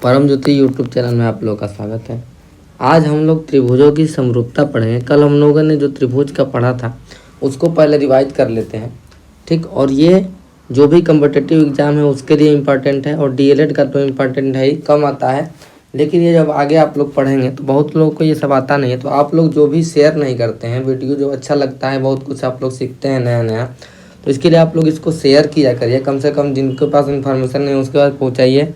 परम ज्योति YouTube channel में आप लोगों का स्वागत है। आज हम लोग त्रिभुजों की समरूपता पढ़ेंगे। कल हम लोगों ने जो त्रिभुज का पढ़ा था उसको पहले रिवाइज कर लेते हैं, ठीक। और ये जो भी कम्पिटिटिव एग्जाम है उसके लिए इम्पॉर्टेंट है, और डीएलएड का तो इम्पॉर्टेंट है ही, कम आता है। लेकिन ये जब आगे आप लोग पढ़ेंगे तो बहुत लोगों को ये सब आता नहीं है। तो आप लोग जो भी शेयर नहीं करते हैं वीडियो, जो अच्छा लगता है, बहुत कुछ आप लोग सीखते हैं नया नया, तो इसके लिए आप लोग इसको शेयर किया करिए। कम से कम जिनके पास इन्फॉर्मेशन नहीं उसके पास पहुँचाइए।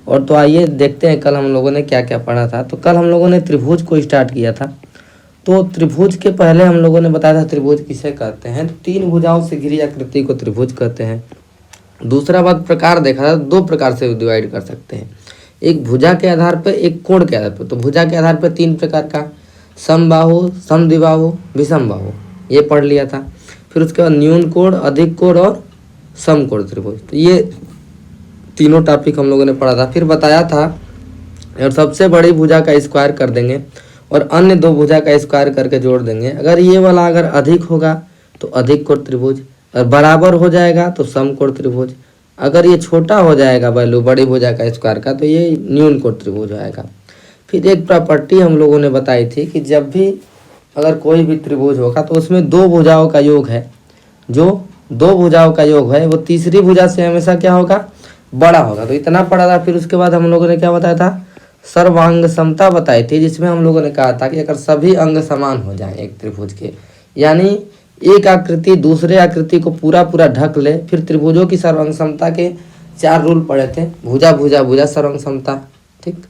और तो आइए देखते हैं कल हम लोगों ने क्या क्या पढ़ा था। तो कल हम लोगों ने त्रिभुज को स्टार्ट किया था। तो त्रिभुज के पहले हम लोगों ने बताया था त्रिभुज किसे कहते हैं। तीन भुजाओं से घिरी आकृति को त्रिभुज कहते हैं। दूसरा बात प्रकार देखा था, दो प्रकार से डिवाइड कर सकते हैं, एक भुजा के आधार पर, एक कोण के आधार पर। तो भुजा के आधार पर तीन प्रकार का, समबाहु, समद्विबाहु, विषमबाहु, ये पढ़ लिया था। फिर उसके बाद न्यून कोण, अधिक कोण और समकोण त्रिभुज, तो ये तीनों टॉपिक हम लोगों ने पढ़ा था। फिर बताया था और सबसे बड़ी भुजा का स्क्वायर कर देंगे और अन्य दो भुजा का स्क्वायर करके जोड़ देंगे। अगर ये वाला अगर अधिक होगा तो अधिक कोण त्रिभुज, और बराबर हो जाएगा तो समकोण त्रिभुज। अगर ये छोटा हो जाएगा वैल्यू बड़ी भुजा का स्क्वायर का तो ये न्यून कोण त्रिभुज आएगा। फिर एक प्रॉपर्टी हम लोगों ने बताई थी कि जब भी अगर कोई भी त्रिभुज होगा तो उसमें दो भुजाओं का योग है, जो दो भुजाओं का योग है वो तीसरी भुजा से हमेशा क्या होगा, बड़ा होगा। तो इतना पढ़ा था। फिर उसके बाद हम लोगों ने क्या बताया था, सर्वांग समता बताई थी, जिसमें हम लोगों ने कहा था कि अगर सभी अंग समान हो जाएं एक त्रिभुज के, यानी एक आकृति दूसरे आकृति को पूरा पूरा ढक ले, फिर त्रिभुजों की सर्वांग समता के चार रूल पढ़े थे। भुजा भुजा भुजा सर्वांग समता, ठीक।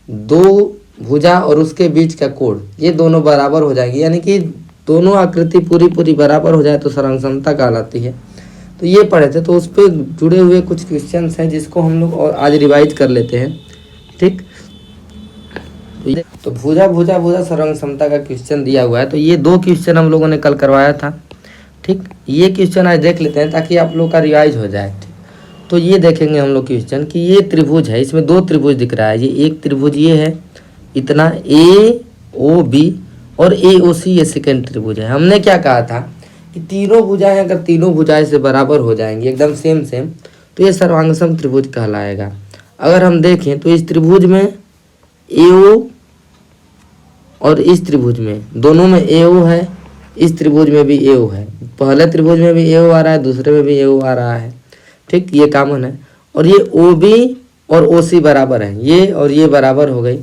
दो भुजा और उसके बीच का कोण, ये दोनों बराबर हो जाएंगे, यानी कि दोनों आकृति पूरी पूरी बराबर हो जाए तो सर्वांग समता कहलाती है। तो ये पढ़े थे। तो उस पर जुड़े हुए कुछ क्वेश्चंस हैं जिसको हम लोग और आज रिवाइज कर लेते हैं, ठीक। तो भुजा भुजा भुजा सर्वांग समता का क्वेश्चन दिया हुआ है। तो ये दो क्वेश्चन हम लोगों ने कल करवाया था, ठीक। ये क्वेश्चन आज देख लेते हैं ताकि आप लोग का रिवाइज हो जाए, ठीक। तो ये देखेंगे हम लोग क्वेश्चन कि ये त्रिभुज है, इसमें दो त्रिभुज दिख रहा है। ये एक त्रिभुज ये है इतना ए ओ बी, और ए ओ सी ये सेकेंड त्रिभुज है। हमने क्या कहा था कि तीनों भुजाएं अगर तीनों भुजाएं से बराबर हो जाएंगी एकदम सेम सेम तो ये सर्वांगसम त्रिभुज कहलाएगा। अगर हम देखें तो इस त्रिभुज में एओ और इस त्रिभुज में दोनों में एओ है, इस त्रिभुज में भी एओ है। पहले त्रिभुज में भी एओ आ रहा है, दूसरे में भी एओ आ रहा है, ठीक। ये कॉमन है। और ये ओ बी और ओ सी बराबर है, ये और ये बराबर हो गई,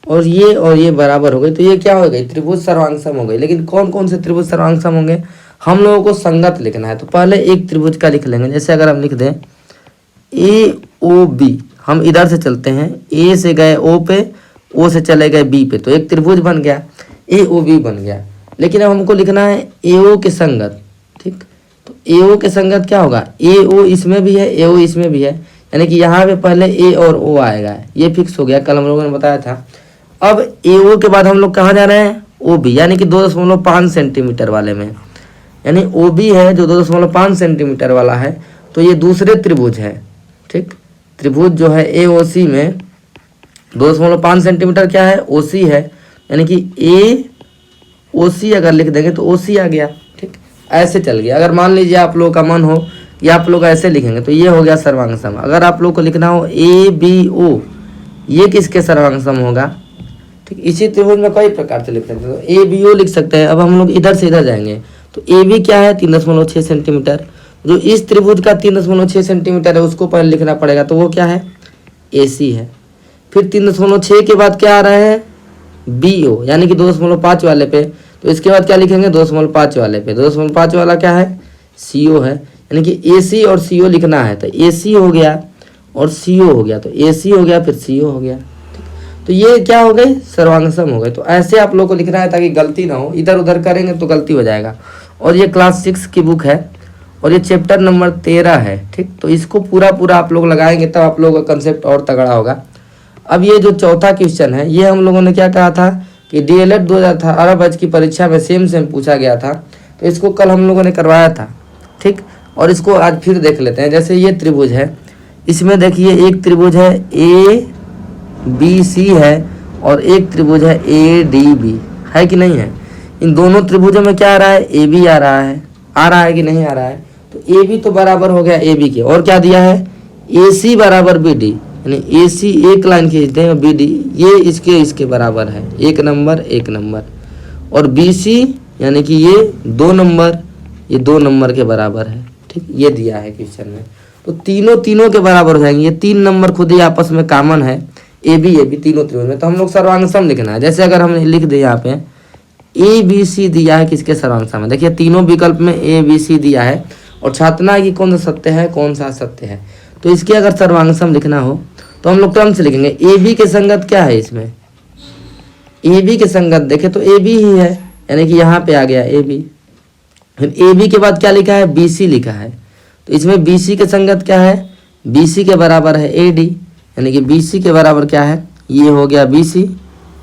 और ये बराबर हो गई। तो ये क्या हो गई, त्रिभुज सर्वांगसम हो गई। लेकिन कौन कौन से त्रिभुज सर्वांगसम होंगे, हम लोगों को संगत लिखना है। तो पहले एक त्रिभुज का लिख लेंगे। जैसे अगर हम लिख दें ए ओ बी, हम इधर से चलते हैं, ए से गए ओ पे, ओ से चले गए बी पे, तो एक त्रिभुज बन गया, ए ओ बी बन गया। लेकिन अब हमको लिखना है ए ओ के संगत, ठीक। तो ए ओ के संगत क्या होगा, ए ओ इसमें भी है, ए ओ इसमें भी है, यानी कि यहाँ पे पहले ए और ओ आएगा, ये फिक्स हो गया, कल हम लोगों ने बताया था। अब ए ओ के बाद हम लोग कहाँ जा रहे हैं, ओ बी, यानी कि 2.5 सेंटीमीटर वाले में, यानी ओ बी है जो 2.5 सेंटीमीटर वाला है। तो ये दूसरे त्रिभुज है, ठीक। त्रिभुज जो है ए ओ सी में 2.5 सेंटीमीटर क्या है, ओ सी है, यानी कि ए ओ सी अगर लिख देंगे तो ओ सी आ गया, ठीक। ऐसे चल गया। अगर मान लीजिए आप लोगों का मन हो कि आप लोग ऐसे लिखेंगे तो ये हो गया सर्वांगसम। अगर आप लोग को लिखना हो ए बी ओ, ये किसके सर्वांगसम होगा, ठीक। इसी त्रिभुज में कई प्रकार से लिख सकते हैं, तो ए बी ओ लिख सकते हैं। अब हम लोग इधर से इधर जाएंगे तो ए बी क्या है, 3.6 सेंटीमीटर। जो इस त्रिभुज का 3.6 सेंटीमीटर है उसको पहले लिखना पड़ेगा, तो वो क्या है, ए सी है। फिर 3.6 के बाद क्या आ रहा है, बी ओ, यानी कि 2.5 वाले पे। तो इसके बाद क्या लिखेंगे, 2.5 वाले पे। 2.5 वाला क्या है, सी ओ है, यानी कि ए सी और सी ओ लिखना है। तो ए सी हो गया और सी ओ हो गया, तो ए सी हो गया फिर सी ओ हो गया, तो ये क्या हो गए, सर्वांगसम हो गए। तो ऐसे आप लोग को लिखना है ताकि गलती ना हो, इधर उधर करेंगे तो गलती हो जाएगा। और ये क्लास 6 की बुक है और ये चैप्टर नंबर 13 है, ठीक। तो इसको पूरा पूरा आप लोग लगाएंगे तब आप लोगों का कंसेप्ट और तगड़ा होगा। अब ये जो चौथा क्वेश्चन है ये हम लोगों ने क्या कहा था कि डीएलएड 2018 बैच की परीक्षा में सेम सेम पूछा गया था। तो इसको कल हम लोगों ने करवाया था, ठीक। और इसको आज फिर देख लेते हैं। जैसे ये त्रिभुज है, इसमें देखिए एक त्रिभुज है ए बी सी है और एक त्रिभुज है ए डी बी, है कि नहीं है। इन दोनों त्रिभुजों में क्या आ रहा है, ए बी आ रहा है कि नहीं आ रहा है। तो ए बी तो बराबर हो गया ए बी के, और क्या दिया है, ए सी बराबर बी डी, यानी AC एक लाइन खींच दें और BD ये इसके बराबर है, 1 नंबर 1 नंबर, और BC यानी कि ये 2 नंबर, ये 2 नंबर के बराबर है। ठीक, ये दिया है क्वेश्चन में। तो तीनों के बराबर हो जाएंगे। ये 3 नंबर खुद ही आपस में कॉमन है, AB तीनों त्रिभुज में। तो हम लोग सर्वांग सम लिखना है। जैसे अगर हमने लिख दिया यहाँ पे ABC दिया है किसके सर्वांग सम है, देखिए तीनों विकल्प में ABC दिया है और छातना है कि कौन सा सत्य है कौन सा असत्य है। तो इसके अगर सर्वांग सम लिखना हो तो हम लोग क्रम से लिखेंगे। AB के संगत क्या है इसमें, AB के संगत देखे तो AB ही है, यानी कि यहाँ पे आ गया AB। फिर AB के बाद क्या लिखा है, BC लिखा है। तो इसमें BC के संगत क्या है, BC के बराबर है AD, यानी कि BC के बराबर क्या है, ये हो गया BC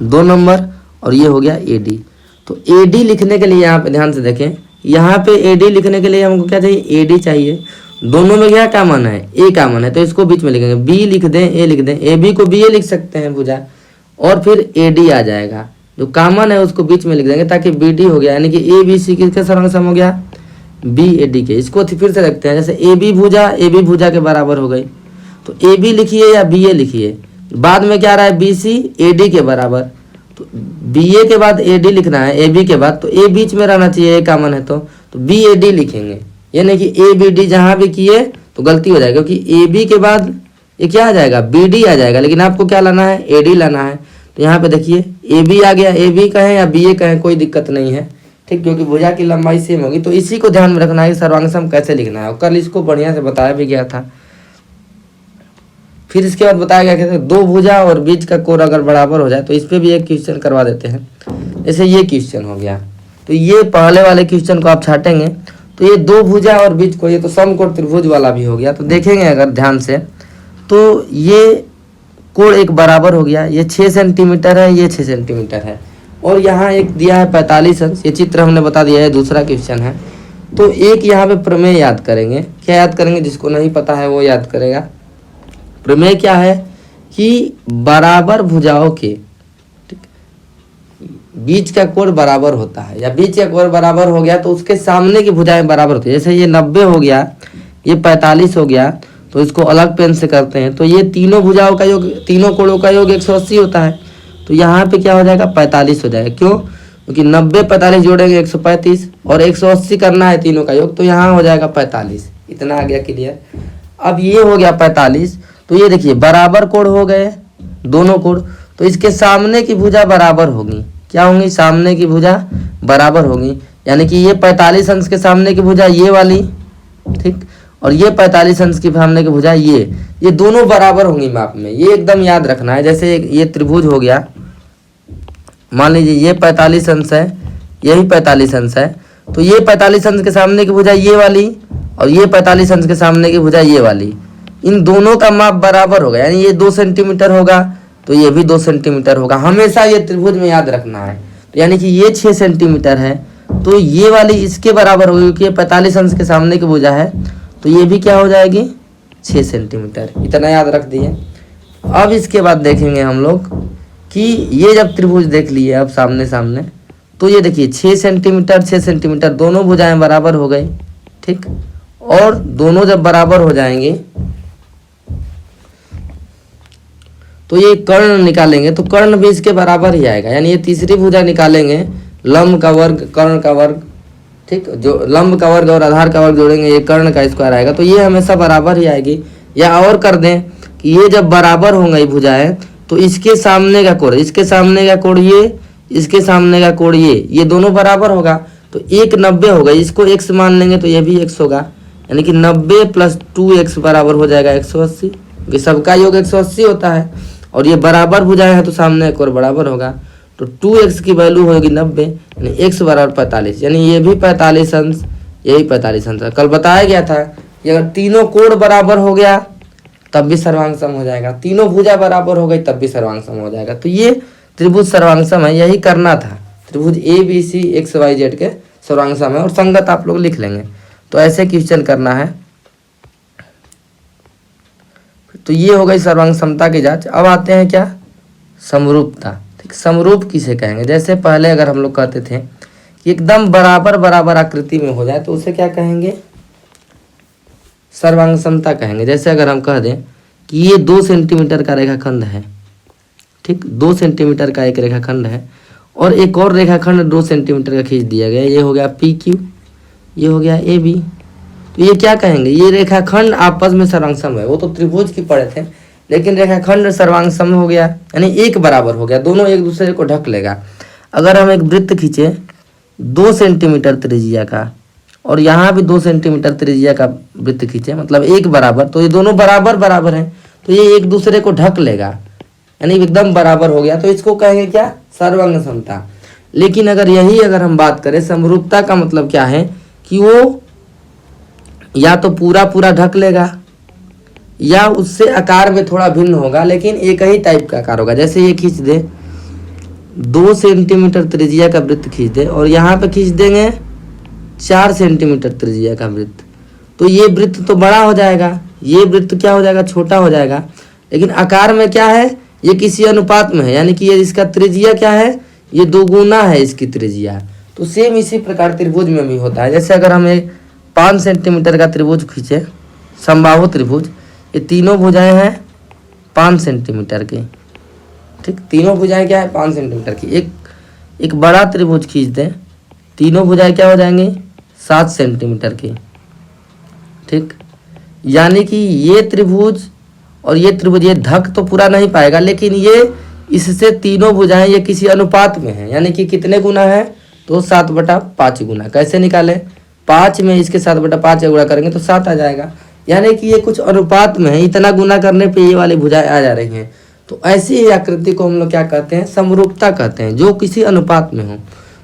2 नंबर और ये हो गया AD। तो AD लिखने के लिए यहाँ पे ध्यान से देखें, यहाँ पे AD लिखने के लिए हमको क्या चाहिए, AD चाहिए। दोनों में क्या कॉमन है, A कॉमन है, तो इसको बीच में लिखेंगे, B लिख दें A लिख दें, AB को BA लिख सकते हैं भुजा, और फिर AD आ जाएगा। जो कॉमन है उसको बीच में लिख देंगे ताकि BD हो गया, यानी कि ABC किसके सर्वांग सम हो गया, BAD के। इसको फिर से रखते हैं, जैसे AB भुजा के बराबर हो गई, तो AB लिखिए या BA लिखिए। बाद में क्या आ रहा है, BC AD के बराबर, तो BA के बाद AD लिखना है AB के बाद, तो A बीच में रहना चाहिए, A कॉमन है तो BAD लिखेंगे। ये नहीं कि ABD जहाँ भी किए तो गलती हो जाएगी, क्योंकि AB के बाद ये क्या आ जाएगा, BD आ जाएगा, लेकिन आपको क्या लाना है, AD लाना है। तो यहाँ पे देखिए AB आ गया, AB कहें या BA कहें कोई दिक्कत नहीं है, ठीक, क्योंकि भुजा की लंबाई सेम होगी। तो इसी को ध्यान में रखना है, सर्वांग सम कैसे लिखना है, और कल इसको बढ़िया से बताया भी गया था। फिर इसके बाद बताया गया कि 2 भुजा और बीच का कोण अगर बराबर हो जाए तो इस पर भी एक क्वेश्चन करवा देते हैं। जैसे ये क्वेश्चन हो गया, तो ये पहले वाले क्वेश्चन को आप छाटेंगे तो ये 2 भुजा और बीच को, ये तो समकोण त्रिभुज वाला भी हो गया। तो देखेंगे अगर ध्यान से, तो ये कोण एक बराबर हो गया, ये 6 सेंटीमीटर है, ये 6 सेंटीमीटर है, और यहाँ एक दिया है 45 अंश। ये चित्र हमने बता दिया है, दूसरा क्वेश्चन है। तो एक यहाँ पे प्रमेय याद करेंगे। क्या याद करेंगे, जिसको नहीं पता है वो याद करेगा। प्रमेय क्या है कि बराबर भुजाओं के बीच का कोण बराबर होता है, या बीच का कोण बराबर हो गया तो उसके सामने की भुजाएं बराबर होती है। जैसे ये 90 हो गया, ये 45 हो गया, तो इसको अलग पेन से करते हैं, तो ये तीनों भुजाओं का योग, तीनों कोणों का योग 180 होता है। तो यहाँ पे क्या हो जाएगा, 45 हो जाएगा। क्यों, क्योंकि 90 45 जोड़ेंगे 135, और 180 करना है तीनों का योग, तो यहाँ हो जाएगा 45। इतना आ गया क्लियर। अब ये हो गया 45, तो ये देखिए बराबर कोण हो गए दोनों कोण, तो इसके सामने की भुजा बराबर होगी। क्या होंगी, सामने की भुजा बराबर होगी, यानी कि ये 45 अंश के सामने की भुजा ये वाली, ठीक, और ये 45 अंश की सामने की भुजा ये दोनों बराबर होंगी माप में। ये एकदम याद रखना है। जैसे ये त्रिभुज हो गया, मान लीजिए ये 45 अंश है, यही 45 अंश है, तो ये 45 अंश के सामने की भुजा ये वाली, और ये 45 अंश के सामने की भुजा ये वाली, इन दोनों का माप बराबर होगा, यानी ये 2 सेंटीमीटर होगा तो ये भी 2 सेंटीमीटर होगा। हमेशा ये त्रिभुज में याद रखना है। तो यानी कि ये 6 सेंटीमीटर है, तो ये वाली इसके बराबर होगी, क्योंकि ये 45 अंश के सामने की भुजा है, तो ये भी क्या हो जाएगी, 6 सेंटीमीटर। इतना याद रख दिए। अब इसके बाद देखेंगे हम लोग कि ये जब त्रिभुज देख लिए अब सामने सामने, तो ये देखिए 6 सेंटीमीटर 6 सेंटीमीटर दोनों भुजाएं बराबर हो गई, ठीक, और दोनों जब बराबर हो जाएंगे तो ये कर्ण निकालेंगे, तो कर्ण भी इसके बराबर ही आएगा, यानी ये तीसरी भुजा निकालेंगे, लंब का वर्ग कर्ण का वर्ग, ठीक, जो लंब का वर्ग और आधार का वर्ग जोड़ेंगे ये कर्ण का स्क्वायर आएगा, तो ये हमेशा बराबर ही आएगी। या और कर दें कि ये जब बराबर होंगे भुजाएं, तो इसके सामने का कोण, इसके सामने का कोण ये, इसके सामने का कोण ये दोनों बराबर होगा, तो 190 होगा। इसको x मान लेंगे तो ये भी x होगा, यानी कि 90 + 2x बराबर हो जाएगा 180, क्योंकि सबका योग 180 होता है, और ये बराबर भुजाएं हैं तो सामने एक और बराबर होगा, तो 2x की वैल्यू होगी 90, यानी x बराबर 45, यानी ये भी 45 अंश, यही 45 अंश है। कल बताया गया था कि अगर तीनों कोण बराबर हो गया तब भी सर्वांग सम हो जाएगा, तीनों भुजा बराबर हो गई तब भी सर्वांग सम हो जाएगा। तो ये त्रिभुज सर्वांग सम है, यही करना था। त्रिभुज ABC XYZ के सर्वांग सम है, और संगत आप लोग लिख लेंगे। तो ऐसे क्वेश्चन करना है। तो ये हो गई सर्वांग समता की जांच। अब आते हैं क्या, समरूपता। ठीक, समरूप किसे कहेंगे, जैसे पहले अगर हम लोग कहते थे कि एकदम बराबर बराबर आकृति में हो जाए तो उसे क्या कहेंगे, सर्वांग समता कहेंगे। जैसे अगर हम कह दें कि ये 2 सेंटीमीटर का रेखाखंड है, ठीक, 2 सेंटीमीटर का एक रेखाखंड है और एक और रेखाखंड 2 सेंटीमीटर का खींच दिया गया, ये हो गया पी क्यू, ये हो गया ए बी। तो ये क्या कहेंगे, ये रेखाखंड आपस में सर्वांगसम है। वो तो त्रिभुज की पढ़े थे, लेकिन रेखाखंड सर्वांगसम हो गया, यानी एक बराबर हो गया, दोनों एक दूसरे को ढक लेगा। अगर हम एक वृत्त खींचे 2 सेंटीमीटर त्रिज्या का और यहाँ भी 2 सेंटीमीटर त्रिज्या का वृत्त खींचे, मतलब एक बराबर, तो ये दोनों बराबर बराबर हैं, तो ये एक दूसरे को ढक लेगा, यानी एकदम बराबर हो गया। तो इसको कहेंगे क्या, सर्वांग समता। लेकिन अगर हम बात करें समरूपता का मतलब क्या है कि वो या तो पूरा पूरा ढक लेगा या उससे आकार में थोड़ा भिन्न होगा, लेकिन एक ही टाइप का आकार होगा। जैसे ये खींच दे 2 सेंटीमीटर त्रिज्या का वृत्त खींच दे और यहाँ पे खींच देंगे 4 सेंटीमीटर त्रिज्या का वृत्त, तो ये वृत्त तो बड़ा हो जाएगा, ये वृत्त क्या हो जाएगा, छोटा हो जाएगा। लेकिन आकार में क्या है, ये किसी अनुपात में है, यानी कि ये इसका त्रिज्या क्या है, ये 2 गुना है इसकी त्रिज्या। तो सेम इसी प्रकार त्रिभुज में भी होता है। जैसे अगर हम एक 5 सेंटीमीटर का त्रिभुज खींचे, समबाहु त्रिभुज, ये तीनों भुजाएं हैं 5 सेंटीमीटर की, ठीक, तीनों भुजाएं क्या है 5 सेंटीमीटर की। एक बड़ा त्रिभुज खींच दें, तीनों भुजाएं क्या हो जाएंगी 7 सेंटीमीटर की, ठीक। यानी कि ये त्रिभुज और ये त्रिभुज ये ढक तो पूरा नहीं पाएगा, लेकिन ये इससे तीनों भुजाएं ये किसी अनुपात में है, यानी कि कितने गुना है, तो 7/5 गुना। कैसे निकाले, 5 में इसके 7/5 गुणा करेंगे तो 7 आ जाएगा, यानी कि ये कुछ अनुपात में है, इतना गुना करने पे ये वाली भुजाएं आ जा रही हैं। तो ऐसी ही आकृति को हम लोग क्या कहते हैं, समरूपता कहते हैं, जो किसी अनुपात में हो।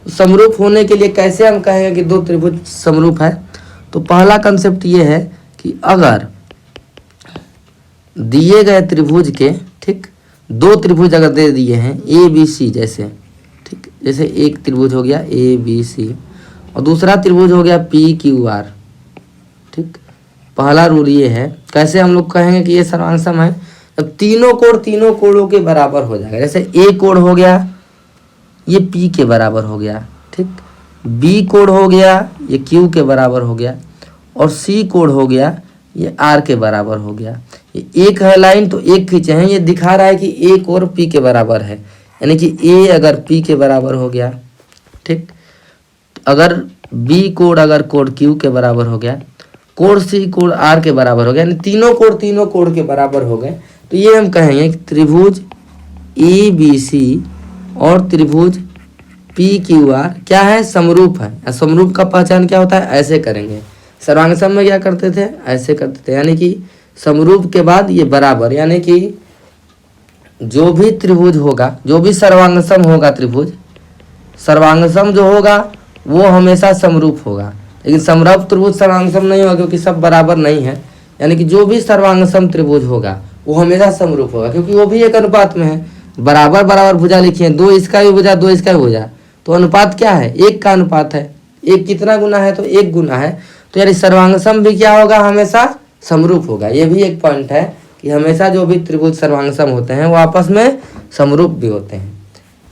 तो समरूप होने के लिए कैसे हम कहेंगे कि 2 त्रिभुज समरूप है, तो पहला कंसेप्ट ये है कि अगर दिए गए त्रिभुज के, ठीक, 2 त्रिभुज अगर दे दिए हैं ए बी सी जैसे, ठीक, जैसे एक त्रिभुज हो गया ए बी सी और दूसरा त्रिभुज हो गया पी क्यू आर, ठीक। पहला रूल ये है, कैसे हम लोग कहेंगे कि ये सर्वांगसम है, जब तीनों कोणों के बराबर हो जाएगा। जैसे ए कोण हो गया ये पी के बराबर हो गया, ठीक, बी कोण हो गया ये क्यू के बराबर हो गया और सी कोण हो गया ये आर के बराबर हो गया। ये एक है लाइन तो एक खींचे हैं, ये दिखा रहा है कि ए कोण पी के बराबर है, यानी कि ए अगर पी के बराबर हो गया, ठीक, अगर बी कोण अगर कोण क्यू के बराबर हो गया, कोण सी कोण आर के बराबर हो गया, यानी तीनों कोण के बराबर हो गए, तो ये हम कहेंगे कि त्रिभुज ए बी सी और त्रिभुज पी क्यू आर क्या है, समरूप है। समरूप का पहचान क्या होता है, ऐसे करेंगे। सर्वांगसम में क्या करते थे, ऐसे करते थे, यानी कि समरूप के बाद ये बराबर, यानी कि जो भी त्रिभुज होगा, जो भी सर्वांगसम होगा त्रिभुज, सर्वांगसम जो होगा वो हमेशा समरूप होगा। लेकिन समरूप त्रिभुज सर्वांगसम नहीं होगा, क्योंकि सब बराबर नहीं है। यानी कि जो भी सर्वांगसम त्रिभुज होगा वो हमेशा समरूप होगा, क्योंकि वो भी एक अनुपात में है। बराबर बराबर भुजा लिखिए, 2 इसका भी भुजा 2 इसका भी भुजा, तो अनुपात क्या है, 1 का अनुपात है। 1 कितना गुना है, तो 1 गुना है। तो यानी सर्वांगसम भी क्या होगा, हमेशा समरूप होगा। ये भी एक पॉइंट है कि हमेशा जो भी त्रिभुज सर्वांगसम होते हैं वो आपस में समरूप भी होते हैं।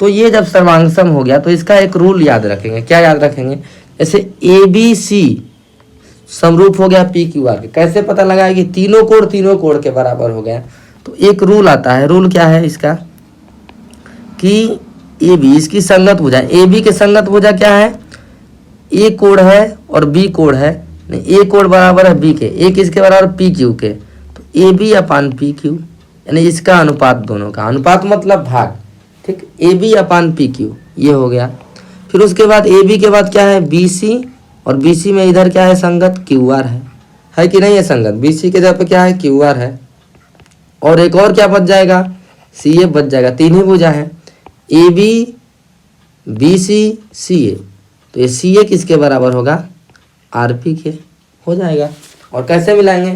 तो ये जब सर्वांगसम हो गया तो इसका एक रूल याद रखेंगे। क्या याद रखेंगे, जैसे ए बी सी समरूप हो गया पी क्यू आर के, कैसे पता लगाया कि तीनों कोण के बराबर हो गया। तो एक रूल आता है, रूल क्या है इसका कि ए बी इसकी संगत भुजा, ए बी के संगत भुजा क्या है, ए कोण है और बी कोण है, नहीं ए कोण बराबर है बी के, ए किसके बराबर पी क्यू के, तो A B upon P Q, यानी इसका अनुपात, दोनों का अनुपात मतलब भाग, ठीक, A B upon P Q, ये हो गया। फिर उसके बाद ए बी के बाद क्या है बी सी, और बी सी में इधर क्या है संगत क्यू आर है कि नहीं है संगत, बी सी के जगह पे क्या है क्यू आर है। और एक और क्या बच जाएगा, सी ए बच जाएगा। 3 ही भुजा है, ए बी बी सी सी ए, तो ये सी ए किसके बराबर होगा, आर पी के हो जाएगा। और कैसे मिलाएंगे,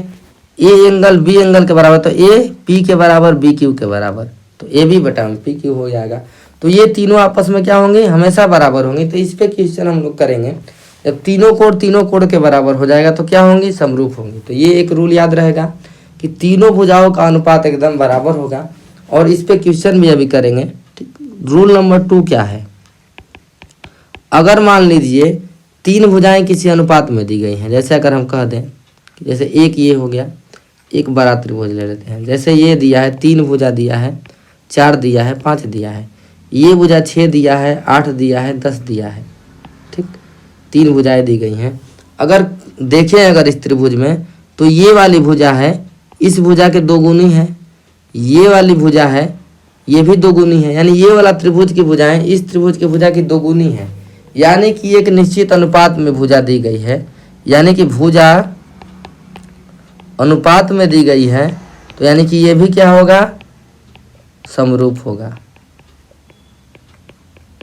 ए एंगल बी एंगल के बराबर, तो ए पी के बराबर बी क्यू के बराबर, तो ए बी बटा पी क्यू हो जाएगा। तो ये तीनों आपस में क्या होंगे, हमेशा बराबर होंगे। तो इस पे क्वेश्चन हम लोग करेंगे, जब तीनों कोण के बराबर हो जाएगा तो क्या होंगी, समरूप होंगी। तो ये एक रूल याद रहेगा कि तीनों भुजाओं का अनुपात एकदम बराबर होगा। और इस पे क्वेश्चन भी अभी करेंगे, ठीक। रूल नंबर 2 क्या है, अगर मान लीजिए 3 भुजाएं किसी अनुपात में दी गई हैं, जैसे अगर हम कह दें कि जैसे एक ये हो गया, एक बड़ा त्रिभुज ले लेते हैं। जैसे ये दिया है 3 भुजा दिया है, 4 दिया है, 5 दिया है, ये भुजा 6 दिया है, 8 दिया है, 10 दिया है। ठीक, 3 भुजाएं दी गई हैं। अगर देखें अगर इस त्रिभुज में तो ये वाली भुजा है इस भुजा के 2 गुनी है, ये वाली भुजा है ये भी 2 गुनी है, यानी ये वाला त्रिभुज की भुजाएं इस त्रिभुज की भुजा की 2 गुनी है, यानी कि एक निश्चित अनुपात में भुजा दी गई है, यानी कि भुजा अनुपात में दी गई है, तो यानी कि ये भी क्या होगा, समरूप होगा।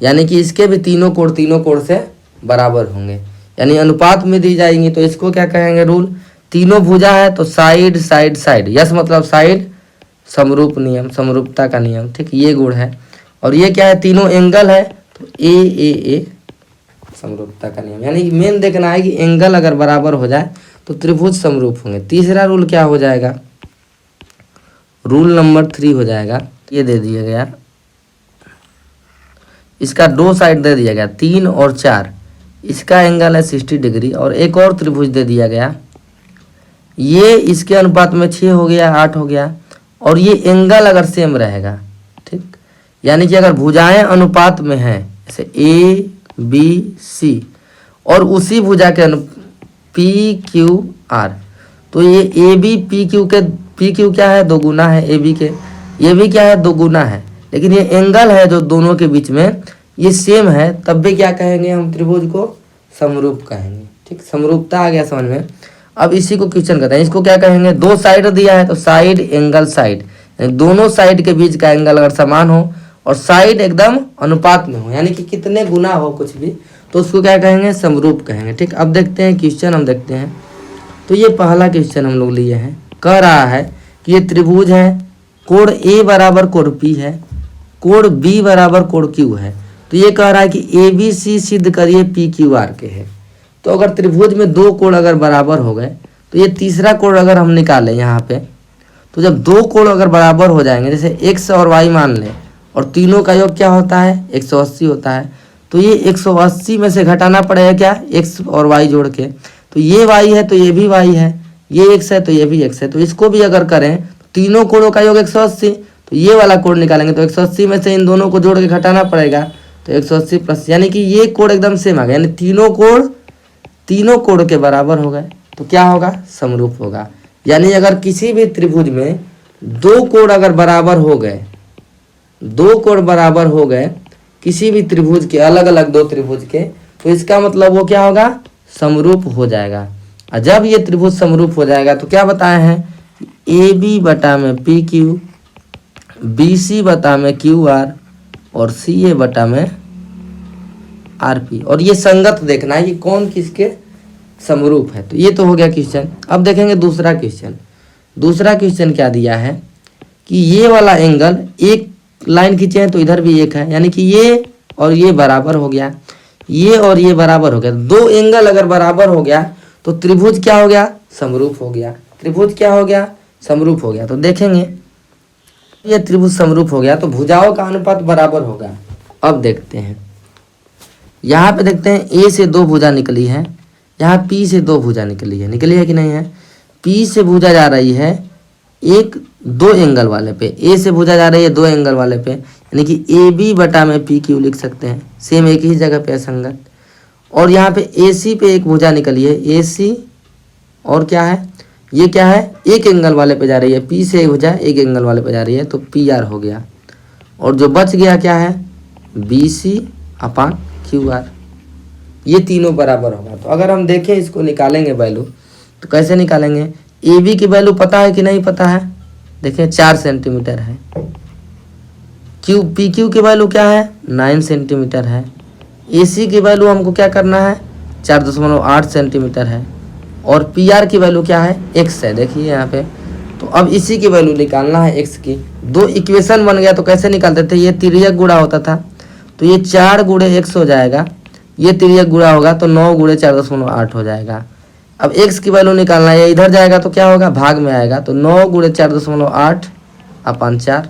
यानी कि इसके भी तीनों कोण से बराबर होंगे, यानी अनुपात में दी जाएंगी। तो इसको क्या कहेंगे रूल, तीनों भुजा है तो साइड साइड साइड, यस मतलब साइड, समरूप नियम, समरूपता का नियम। ठीक, ये गुण है। और ये क्या है, तीनों एंगल है तो ए समरूपता का नियम। यानी मेन देखना है कि एंगल अगर बराबर हो जाए तो त्रिभुज समरूप होंगे। तीसरा रूल क्या हो जाएगा, रूल नंबर 3 हो जाएगा, ये दे दिया गया, इसका 2 साइड दे दिया गया 3 और 4, इसका एंगल है 60 डिग्री। और एक और त्रिभुज दे दिया गया, ये इसके अनुपात में 6 हो गया, 8 हो गया, और ये एंगल अगर सेम रहेगा। ठीक, यानी कि अगर भुजाएं अनुपात में हैं जैसे ए बी सी और उसी भुजा के पी क्यू आर, तो ये ए बी पी क्यू क्या है, 2 गुना है ए बी के, ये भी क्या है 2 गुना है, लेकिन ये एंगल है जो दोनों के बीच में ये सेम है, तब भी क्या कहेंगे हम, त्रिभुज को समरूप कहेंगे। ठीक, समरूपता आ गया समझ में। अब इसी को क्वेश्चन कहते हैं, इसको क्या कहेंगे, 2 साइड दिया है तो साइड एंगल साइड, दोनों साइड के बीच का एंगल अगर समान हो और साइड एकदम अनुपात में हो, यानी कि कितने गुना हो कुछ भी, तो उसको क्या कहेंगे, समरूप कहेंगे। ठीक, अब देखते हैं क्वेश्चन, हम देखते हैं। तो ये पहला क्वेश्चन हम लोग लिए हैं, कह रहा है कि ये त्रिभुज है, कोण ए बराबर कोण पी है, कोण बी बराबर कोण क्यू है। तो ये कह रहा है कि ए बी सी सिद्ध करिए पी क्यू आर के है। तो अगर त्रिभुज में 2 कोण अगर बराबर हो गए तो ये तीसरा कोण अगर हम निकालें यहाँ पे, तो जब 2 कोण अगर बराबर हो जाएंगे, जैसे x और y मान लें, और तीनों का योग क्या होता है, 180 होता है, तो ये 180 में से घटाना पड़ेगा क्या, x और y जोड़ के, तो ये y है तो ये भी y है, ये x है तो ये भी x है, तो इसको भी अगर करें तो तीनों कोणों का योग 180, तो ये वाला कोण निकालेंगे तो 180 में से इन दोनों को जोड़ के घटाना पड़ेगा, तो 180 प्लस, यानी कि ये कोण एकदम सेम आ गया, यानी तीनों कोण के बराबर हो गए, तो क्या होगा, समरूप होगा। यानी अगर किसी भी त्रिभुज में 2 कोण अगर बराबर हो गए, 2 कोण बराबर हो गए किसी भी त्रिभुज के, अलग अलग 2 त्रिभुज के, तो इसका मतलब वो क्या होगा, समरूप हो जाएगा। और जब ये त्रिभुज समरूप हो जाएगा तो क्या बताए हैं, ए बी बटा में पी क्यू, बी सी बटा में क्यू आर, और सी ए बटा में आर पी, और ये संगत देखना है कि कौन किसके समरूप है। तो ये तो हो गया क्वेश्चन। अब देखेंगे दूसरा क्वेश्चन। दूसरा क्वेश्चन क्या दिया है कि ये वाला एंगल, एक लाइन खींचे हैं तो इधर भी एक है, यानी कि ये और ये बराबर हो गया, ये और ये बराबर हो गया, 2 एंगल अगर बराबर हो गया तो त्रिभुज क्या हो गया, समरूप हो गया। त्रिभुज क्या हो गया, समरूप हो गया। तो देखेंगे ये त्रिभुज समरूप हो गया तो भुजाओं का अनुपात बराबर होगा। अब देखते हैं, यहाँ पे देखते हैं ए से 2 भुजा निकली है, यहाँ पी से 2 भुजा निकली है कि नहीं है। पी से भुजा जा रही है 2 एंगल वाले पे, ए से भुजा जा रही है 2 एंगल वाले पे, यानी कि ए बी बटा में पी क्यू लिख सकते हैं, सेम एक ही जगह पे असंगत। और यहाँ पे ए सी पे एक भुजा निकली है, ए सी, और क्या है, ये क्या है, एक एंगल वाले पे जा रही है, पी से एक भुजा एक एंगल वाले पे जा रही है, तो पी आर हो गया। और जो बच गया क्या है, B C upon Q R, ये तीनों बराबर होगा। तो अगर हम देखें इसको निकालेंगे वैल्यू, तो कैसे निकालेंगे, ए बी की वैल्यू पता है कि नहीं पता है, देखें 4 सेंटीमीटर है, पी क्यू की वैल्यू क्या है, 9 सेंटीमीटर है, ए सी की वैल्यू हमको क्या करना है, 4.8 सेंटीमीटर है, और पी आर की वैल्यू क्या है, x है, देखिए यहाँ पे। तो अब इसी की वैल्यू निकालना है x की। 2 इक्वेशन बन गया, तो कैसे निकालते थे, ये तिर्यक गुणा होता था, तो ये 4 गुणे x हो जाएगा, ये तिर्यक गुणा होगा तो 9 गुणे 4.8 हो जाएगा। अब x की वैल्यू निकालना है, ये इधर जाएगा तो क्या होगा, भाग में आएगा, तो 9 गुणे 4.8 अपान 4,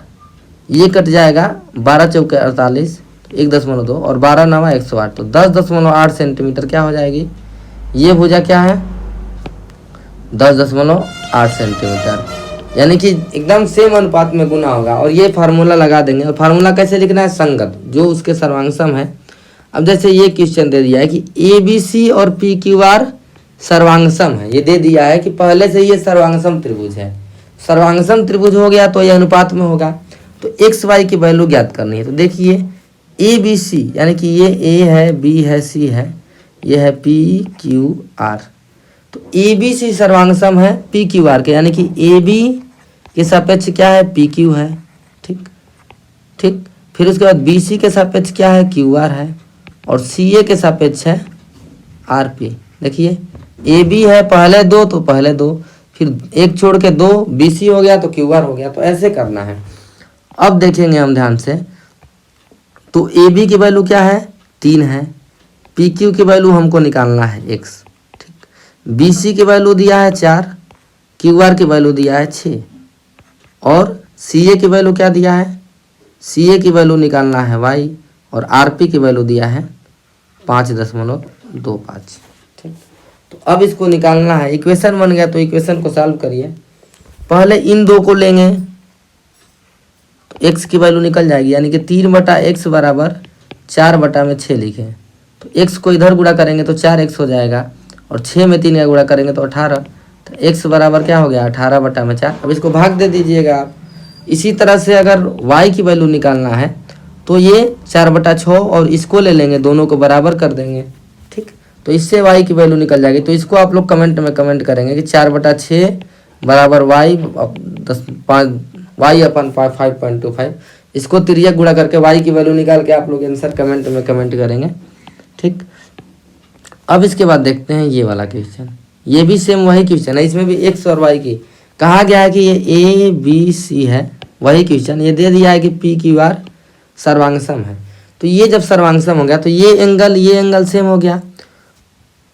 ये कट जाएगा, 12 चौके 48, 1.2, और 12 9 108, तो 10.8 सेंटीमीटर क्या हो जाएगी, ये भुजा क्या है, 10.8 8 सेंटीमीटर, यानी कि एकदम सेम अनुपात में गुना होगा। और ये फार्मूला लगा देंगे। और फार्मूला कैसे लिखना है, संगत जो उसके सर्वांगसम है। अब जैसे ये क्वेश्चन दे दिया है कि ABC और PQR सर्वांगसम है, ये दे दिया है कि पहले से ये सर्वांगसम त्रिभुज है। सर्वांगसम त्रिभुज हो गया तो ये अनुपात में होगा। तो XY की वैल्यू ज्ञात करनी है। तो देखिए ABC यानी कि ये A है, B है, C है, ये है PQR। तो ABC सर्वांगसम है PQR के, यानी कि AB के सापेक्ष क्या है, PQ है। ठीक ठीक, फिर उसके बाद BC के सापेक्ष क्या है, QR है, और CA के सापेक्ष है RP। देखिए AB है पहले दो तो पहले दो, फिर एक छोड़ के दो, BC हो गया तो QR हो गया। तो ऐसे करना है। अब देखेंगे हम ध्यान से, तो AB की वैल्यू क्या है, 3 है। PQ की वैल्यू हमको निकालना है x। ठीक, BC की वैल्यू दिया है 4, QR की वैल्यू दिया है 6, और CA की वैल्यू क्या दिया है, CA की वैल्यू निकालना है y, और RP की वैल्यू दिया है 5.25। ठीक, तो अब इसको निकालना है। इक्वेशन बन गया तो इक्वेशन को सॉल्व करिए। पहले इन दो को लेंगे तो x की वैल्यू निकल जाएगी, यानी कि 3/x बराबर 4/6 लिखें। तो x को इधर गुणा करेंगे तो 4x हो जाएगा, और 6 में 3 का गुणा करेंगे तो 18। तो x बराबर क्या हो गया, 18/4। अब इसको भाग दे दीजिएगा आप। इसी तरह से अगर y की वैल्यू निकालना है तो ये 4/6 और इसको ले लेंगे, दोनों को बराबर कर देंगे। ठीक, तो इससे y की वैल्यू निकल जाएगी। तो इसको आप लोग कमेंट में कमेंट करेंगे कि 4/6 बराबर y 5.25। इसको तिर्यक गुणा करके y की वैल्यू निकाल के आप लोग आंसर कमेंट में कमेंट करेंगे। ठीक, अब इसके बाद देखते हैं ये वाला क्वेश्चन। ये भी सेम वही क्वेश्चन है, इसमें भी x और y की कहा गया है कि ये ABC है, वही क्वेश्चन। ये दे दिया है कि PQR सर्वांगसम है। तो ये जब सर्वांगसम हो गया तो ये एंगल सेम हो गया।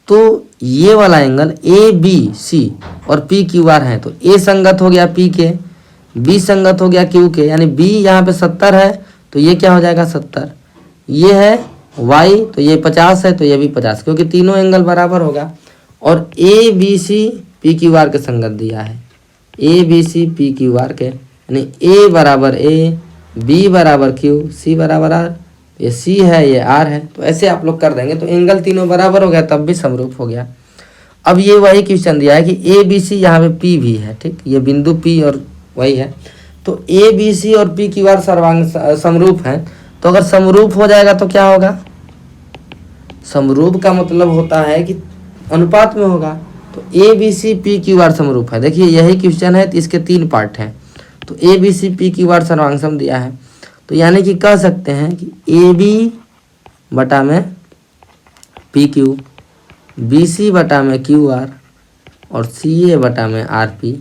तो ये वाला एंगल ABC और PQR है, तो A संगत हो गया P के, B संगत हो गया Q के, यानी B यहाँ पे 70 है तो ये क्या हो जाएगा 70। ये है Y तो ये 50 है तो ये भी 50, क्योंकि तीनों एंगल बराबर होगा। और ABC PQR के संगत दिया है, ABC PQR के, यानी A बराबर A, B बराबर Q, C बराबर R। ये C है, ये R है। तो ऐसे आप लोग कर देंगे तो एंगल तीनों बराबर हो गया, तब भी समरूप हो गया। अब ये वही क्वेश्चन दिया है कि ABC यहाँ पे P भी है। ठीक, ये बिंदु P और वही है। तो ABC और PQR समरूप है। तो अगर समरूप हो जाएगा तो क्या होगा, समरूप का मतलब होता है कि अनुपात में होगा। तो ABC PQR समरूप है। देखिए यही क्वेश्चन है, तो इसके 3 पार्ट हैं। तो ABC PQR सर्वांगसम दिया है, तो यानी कि कह सकते हैं कि AB बटा में PQ, BC बटा में QR, और CA बटा में RP।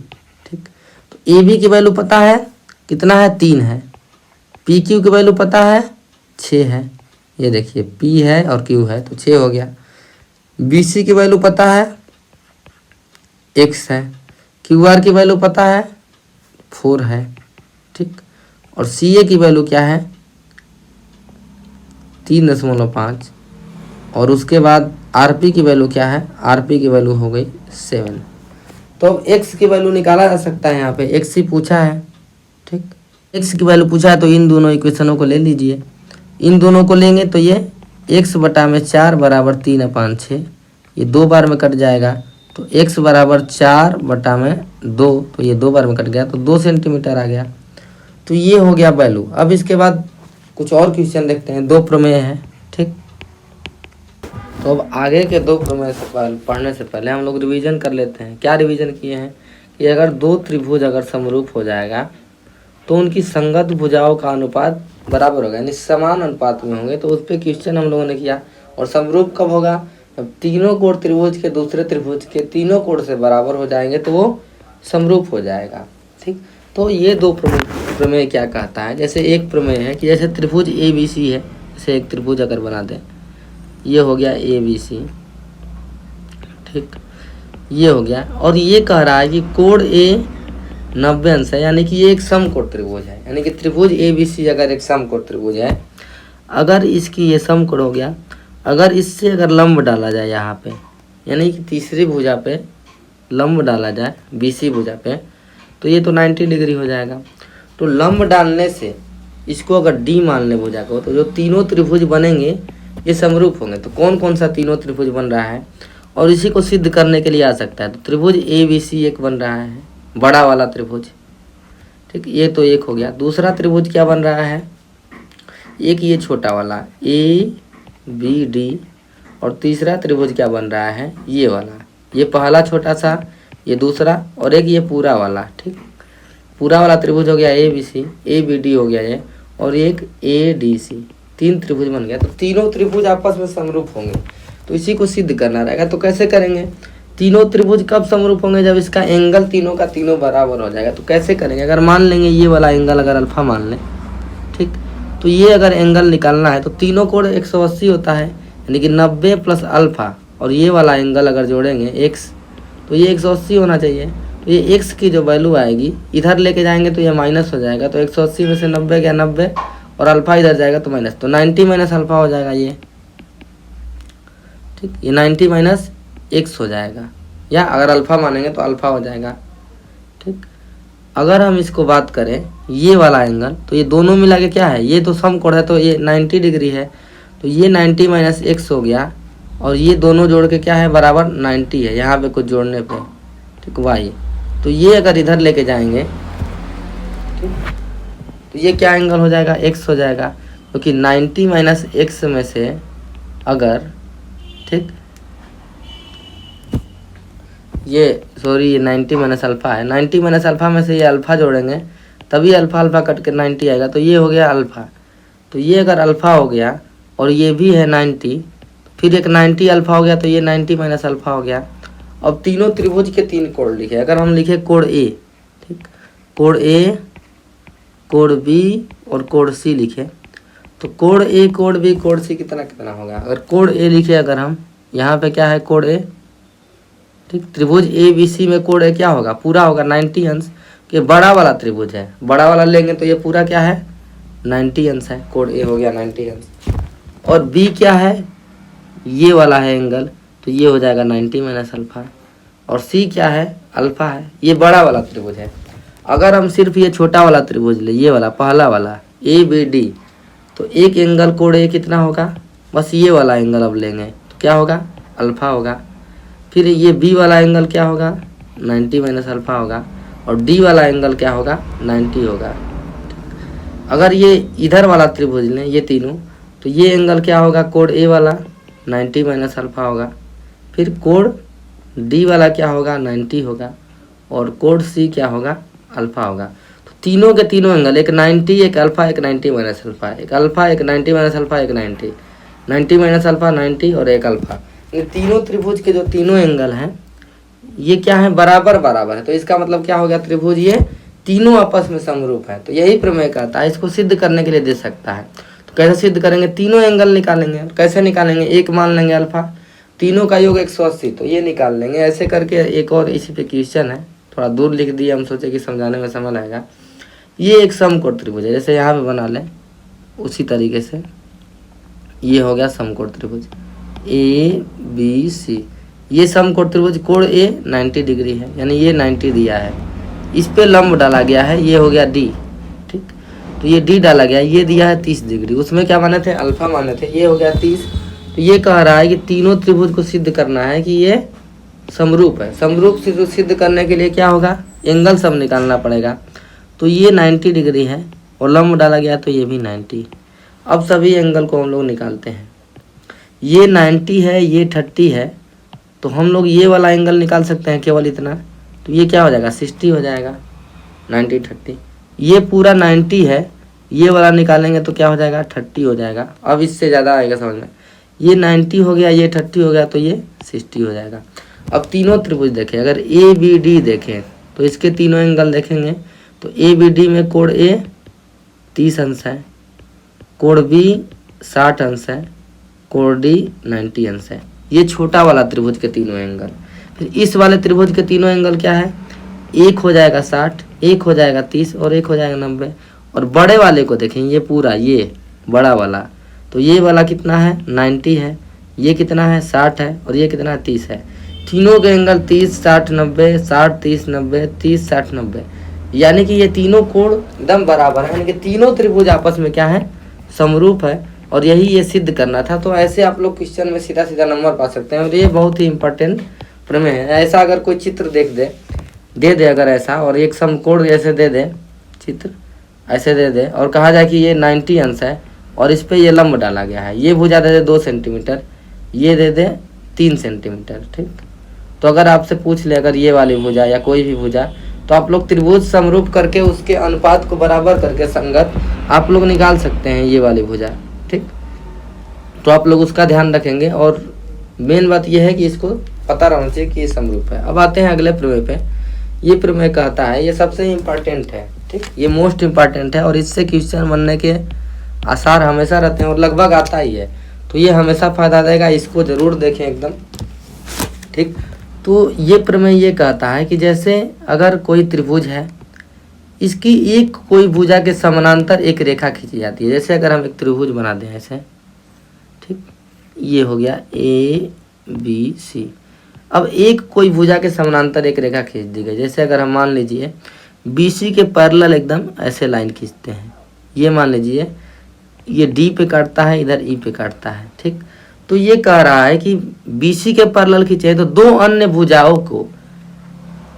ठीक, तो AB की वैल्यू पता है कितना है, 3 है। PQ की वैल्यू पता है 6 है। ये देखिए P है और Q है तो 6 हो गया। BC की वैल्यू पता है x है। QR की वैल्यू पता है 4 है। ठीक, और CA की वैल्यू क्या है 3.5, और उसके बाद RP की वैल्यू क्या है, RP की वैल्यू हो गई 7। तो अब x की वैल्यू निकाला जा सकता है, यहाँ पे x ही पूछा है। ठीक, x की वैल्यू पूछा है तो इन दोनों इक्वेशनों को ले लीजिए। इन दोनों को लेंगे तो ये x बटा में 4 बराबर 3/6, ये 2 बार में कट जाएगा। तो x बराबर 4 बटा में 2, तो ये 2 बार में कट गया तो 2 सेंटीमीटर आ गया। तो ये हो गया वैल्यू। अब इसके बाद कुछ और क्वेश्चन देखते हैं, 2 प्रमेय है। ठीक, तो अब आगे के 2 प्रमेय से पढ़ने से पहले हम लोग रिवीजन कर लेते हैं। क्या रिवीजन किए हैं कि अगर 2 त्रिभुज अगर समरूप हो जाएगा तो उनकी संगत भुजाओं का अनुपात बराबर होगा, यानी समान अनुपात में होंगे। तो उस पर क्वेश्चन हम लोगों ने किया। और समरूप कब होगा, जब तीनों कोण त्रिभुज के दूसरे त्रिभुज के तीनों कोण से बराबर हो जाएंगे तो वो समरूप हो जाएगा। ठीक, तो ये 2 प्रमेय क्या कहता है, जैसे एक प्रमेय है कि जैसे त्रिभुज ABC है, जैसे एक त्रिभुज अगर बना दें, ये हो गया ABC। ठीक, ये हो गया, और ये कह रहा है कि कोण A 90 अंश है, यानी कि ये एक समकोण त्रिभुज है। यानी कि त्रिभुज ABC अगर एक समकोण त्रिभुज है, अगर इसकी ये समकोण हो गया, अगर इससे अगर लंब डाला जाए यहाँ पे, यानी कि तीसरी भुजा पे लंब डाला जाए BC भुजा पे तो ये तो 90 डिग्री हो जाएगा। तो लंब डालने से इसको अगर D मान ले भुजा को तो जो तीनों त्रिभुज बनेंगे ये समरूप होंगे। तो कौन कौन सा तीनों त्रिभुज बन रहा है और इसी को सिद्ध करने के लिए आ सकता है। तो त्रिभुज ABC एक बन रहा है, बड़ा वाला त्रिभुज, ठीक, ये तो एक हो गया। दूसरा त्रिभुज क्या बन रहा है, एक ये छोटा वाला ABD, और तीसरा त्रिभुज क्या बन रहा है, ये वाला, ये पहला छोटा सा, ये दूसरा, और एक ये पूरा वाला, ठीक, पूरा वाला त्रिभुज हो गया ABC, ABD हो गया ये, और एक ADC, तीन त्रिभुज बन गया। तो तीनों त्रिभुज आपस में समरूप होंगे। तो इसी को सिद्ध करना रहेगा। तो कैसे करेंगे, तीनों त्रिभुज कब समरूप होंगे, जब इसका एंगल तीनों का तीनों बराबर हो जाएगा। तो कैसे करेंगे, अगर मान लेंगे ये वाला एंगल अगर अल्फा मान लें, ठीक, तो ये अगर एंगल निकालना है तो तीनों कोण 180 होता है, यानी कि 90 प्लस अल्फा, और ये वाला एंगल अगर जोड़ेंगे x तो ये 180 होना चाहिए। तो ये x की जो वैल्यू आएगी इधर लेके जाएंगे तो ये माइनस हो जाएगा। तो 180 में से 90 गया 90, और अल्फा इधर जाएगा तो माइनस, तो 90 माइनस अल्फा हो जाएगा ये, ठीक, ये 90 माइनस x हो जाएगा, या अगर अल्फा मानेंगे तो अल्फा हो जाएगा, ठीक। अगर हम इसको बात करें ये वाला एंगल, तो ये दोनों मिला के क्या है, ये तो समकोण है तो ये 90 डिग्री है, तो ये 90 माइनस x हो गया, और ये दोनों जोड़ के क्या है बराबर 90 है, यहाँ पे कुछ जोड़ने पे, ठीक, y। तो ये अगर इधर लेके जाएंगे, ठीक, तो ये क्या एंगल हो जाएगा, x हो जाएगा, क्योंकि 90 माइनस x में से अगर, ठीक, ये सॉरी ये 90 माइनस अल्फा है, 90 माइनस अल्फा में से ये अल्फा जोड़ेंगे तभी अल्फा अल्फा कट के 90 आएगा। तो ये हो गया अल्फा। तो ये अगर अल्फा हो गया और ये भी है 90, फिर एक 90 अल्फा हो गया, तो ये 90 माइनस अल्फा हो गया। अब तीनों त्रिभुज के तीन कोण लिखे। अगर हम लिखे कोण A, ठीक, कोण A, कोण B और कोण C लिखे, तो कोण A, कोण B, कोण C कितना कितना होगा। अगर कोण A लिखे, अगर हम यहाँ पे क्या है कोण A, ठीक, त्रिभुज ABC में कोण A क्या होगा, पूरा होगा 90 अंश, कि बड़ा वाला त्रिभुज है, बड़ा वाला लेंगे तो ये पूरा क्या है 90 अंश है, कोण A हो गया 90 अंश। और B क्या है, ये वाला है एंगल, तो ये हो जाएगा 90 माइनस अल्फा। और C क्या है, अल्फा है, ये बड़ा वाला त्रिभुज है। अगर हम सिर्फ ये छोटा वाला त्रिभुज ले, ये वाला पहला वाला ABD, तो एक एंगल कोण A कितना होगा, बस ये वाला एंगल अब लेंगे तो क्या होगा, अल्फा होगा। फिर ये B वाला एंगल क्या होगा, 90 माइनस अल्फा होगा, और D वाला एंगल क्या होगा, 90 होगा। अगर ये इधर वाला त्रिभुज लें, ये तीनों, तो ये एंगल क्या होगा, कोण A वाला 90 माइनस अल्फा होगा, फिर कोण D वाला क्या होगा 90 होगा, और कोण C क्या होगा, अल्फा होगा। तो तीनों के तीनों एंगल, एक 90, एक अल्फा, एक 90 माइनस अल्फा, एक अल्फा, एक 90 माइनस अल्फा, एक 90, 90 माइनस अल्फा 90, और एक अल्फा। ये तीनों त्रिभुज के जो तीनों एंगल हैं ये क्या है, बराबर बराबर है। तो इसका मतलब क्या हो गया, त्रिभुज ये तीनों आपस में समरूप है। तो यही प्रमेय कहता है, इसको सिद्ध करने के लिए दे सकता है। तो कैसे सिद्ध करेंगे, तीनों एंगल निकालेंगे। कैसे निकालेंगे, एक मान लेंगे अल्फा, तीनों का योग 180, तो ये निकाल लेंगे। ऐसे करके एक और इसी पे क्वेश्चन है, थोड़ा दूर लिख दिया, हम सोचे कि समझाने में समय लगेगा। ये एक समकोण त्रिभुज है, जैसे यहाँ पे बना लें उसी तरीके से, ये हो गया समकोण त्रिभुज ABC। ये समकोण त्रिभुज कोण A 90 डिग्री है, यानी ये 90 दिया है, इस पे लंब डाला गया है, ये हो गया D, ठीक, तो ये D डाला गया, ये दिया है 30 डिग्री, उसमें क्या माने थे, अल्फा माने थे, ये हो गया 30। तो ये कह रहा है कि तीनों त्रिभुज को सिद्ध करना है कि ये समरूप है। समरूप सिद्ध करने के लिए क्या होगा, एंगल सम निकालना पड़ेगा। तो ये 90 डिग्री है और लंब डाला गया तो ये भी 90। अब सभी एंगल को हम लोग निकालते हैं। ये 90 है, ये 30 है, तो हम लोग ये वाला एंगल निकाल सकते हैं केवल इतना। तो ये क्या हो जाएगा, 60 हो जाएगा, 90 30। ये पूरा 90 है, ये वाला निकालेंगे तो क्या हो जाएगा, 30 हो जाएगा। अब इससे ज़्यादा आएगा समझ में, ये 90 हो गया, ये 30 हो गया, तो ये 60 हो जाएगा। अब तीनों त्रिभुज देखें, अगर ABD देखें तो इसके तीनों एंगल देखेंगे तो ABD में कोण A 30 अंश है, कोण B 60 अंश है, कोण D 90 अंश है। ये छोटा वाला त्रिभुज के तीनों एंगल। फिर इस वाले त्रिभुज के तीनों एंगल क्या है, एक हो जाएगा 60, एक हो जाएगा 30 और एक हो जाएगा 90। और बड़े वाले को देखें, ये पूरा ये बड़ा वाला, तो ये वाला कितना है 90 है, ये कितना है 60 है, और ये कितना है 30 है। तीनों के एंगल 30 60 90 60 30 90 30 60 90, यानी कि ये तीनों कोण एकदम बराबर है, यानी कि तीनों त्रिभुज आपस में क्या है, समरूप है। और यही ये सिद्ध करना था। तो ऐसे आप लोग क्वेश्चन में सीधा सीधा नंबर पा सकते हैं और ये बहुत ही इंपॉर्टेंट प्रमेय है। ऐसा अगर कोई चित्र दे दे अगर ऐसा, और एक समकोण जैसे दे दे, चित्र ऐसे दे दे और कहा जाए कि ये 90 अंश है और इस पे ये लंब डाला गया है, ये भुजा दे दे 2 सेंटीमीटर, ये दे दे 3 सेंटीमीटर, ठीक। तो अगर आपसे पूछ ले अगर ये वाली भुजा या कोई भी भुजा, तो आप लोग त्रिभुज समरूप करके उसके अनुपात को बराबर करके संगत आप लोग निकाल सकते हैं ये वाली भुजा, ठीक। तो आप लोग उसका ध्यान रखेंगे और मेन बात यह है कि इसको पता रहना चाहिए कि ये समरूप है। अब आते हैं अगले प्रमेय पे। ये प्रमेय कहता है, ये सबसे इम्पॉर्टेंट है, ठीक, ये मोस्ट इम्पॉर्टेंट है और इससे क्वेश्चन बनने के आसार हमेशा रहते हैं और लगभग आता ही है, तो ये हमेशा फायदा देगा, इसको जरूर देखें एकदम, ठीक। तो ये प्रमेय ये कहता है कि जैसे अगर कोई त्रिभुज है, इसकी एक कोई भुजा के समानांतर एक रेखा खींची जाती है। जैसे अगर हम एक त्रिभुज बना दें ऐसे, ठीक, ये हो गया ABC। अब एक कोई भुजा के समानांतर एक रेखा खींच दी गई। जैसे अगर हम मान लीजिए BC के पैरेलल एकदम ऐसे लाइन खींचते हैं, ये मान लीजिए ये D पे काटता है, इधर E पे काटता है, ठीक। तो ये कह रहा है कि BC के पैरेलल खींचे तो दो अन्य भुजाओं को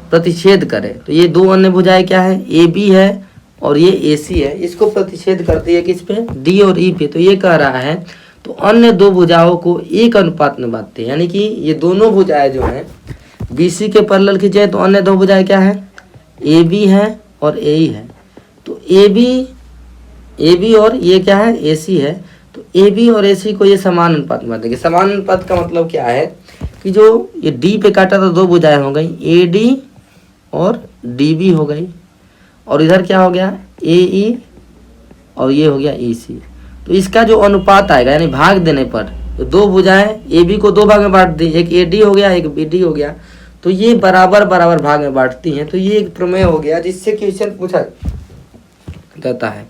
प्रतिच्छेद करे। तो ये दो अन्य भुजाएं क्या है, AB है और ये AC है, इसको प्रतिच्छेद करती है किस पे, D और E पे। तो ये कह रहा है तो अन्य दो भुजाओं को एक अनुपात में बांटते हैं, यानी कि ये दोनों भुजाएं जो हैं BC के पैरेलल खींचे तो अन्य दो भुजाएं क्या है, AB है और AE है। तो AB और ये क्या है, AC है। तो AB और AC को ये समान अनुपात में बांटेंगे। समान अनुपात का मतलब क्या है कि जो ये D पे काटा तो दो भुजाएं हो गई, AD और DB हो गई, और इधर क्या हो गया, AE और ये हो गया EC। तो इसका जो अनुपात आएगा यानी भाग देने पर, तो दो भुजाएं AB को दो भाग में बांट दी, एक AD हो गया एक BD हो गया, तो ये बराबर बराबर भाग में बांटती हैं। तो ये एक प्रमेय हो गया जिससे क्वेश्चन पूछा जाता है।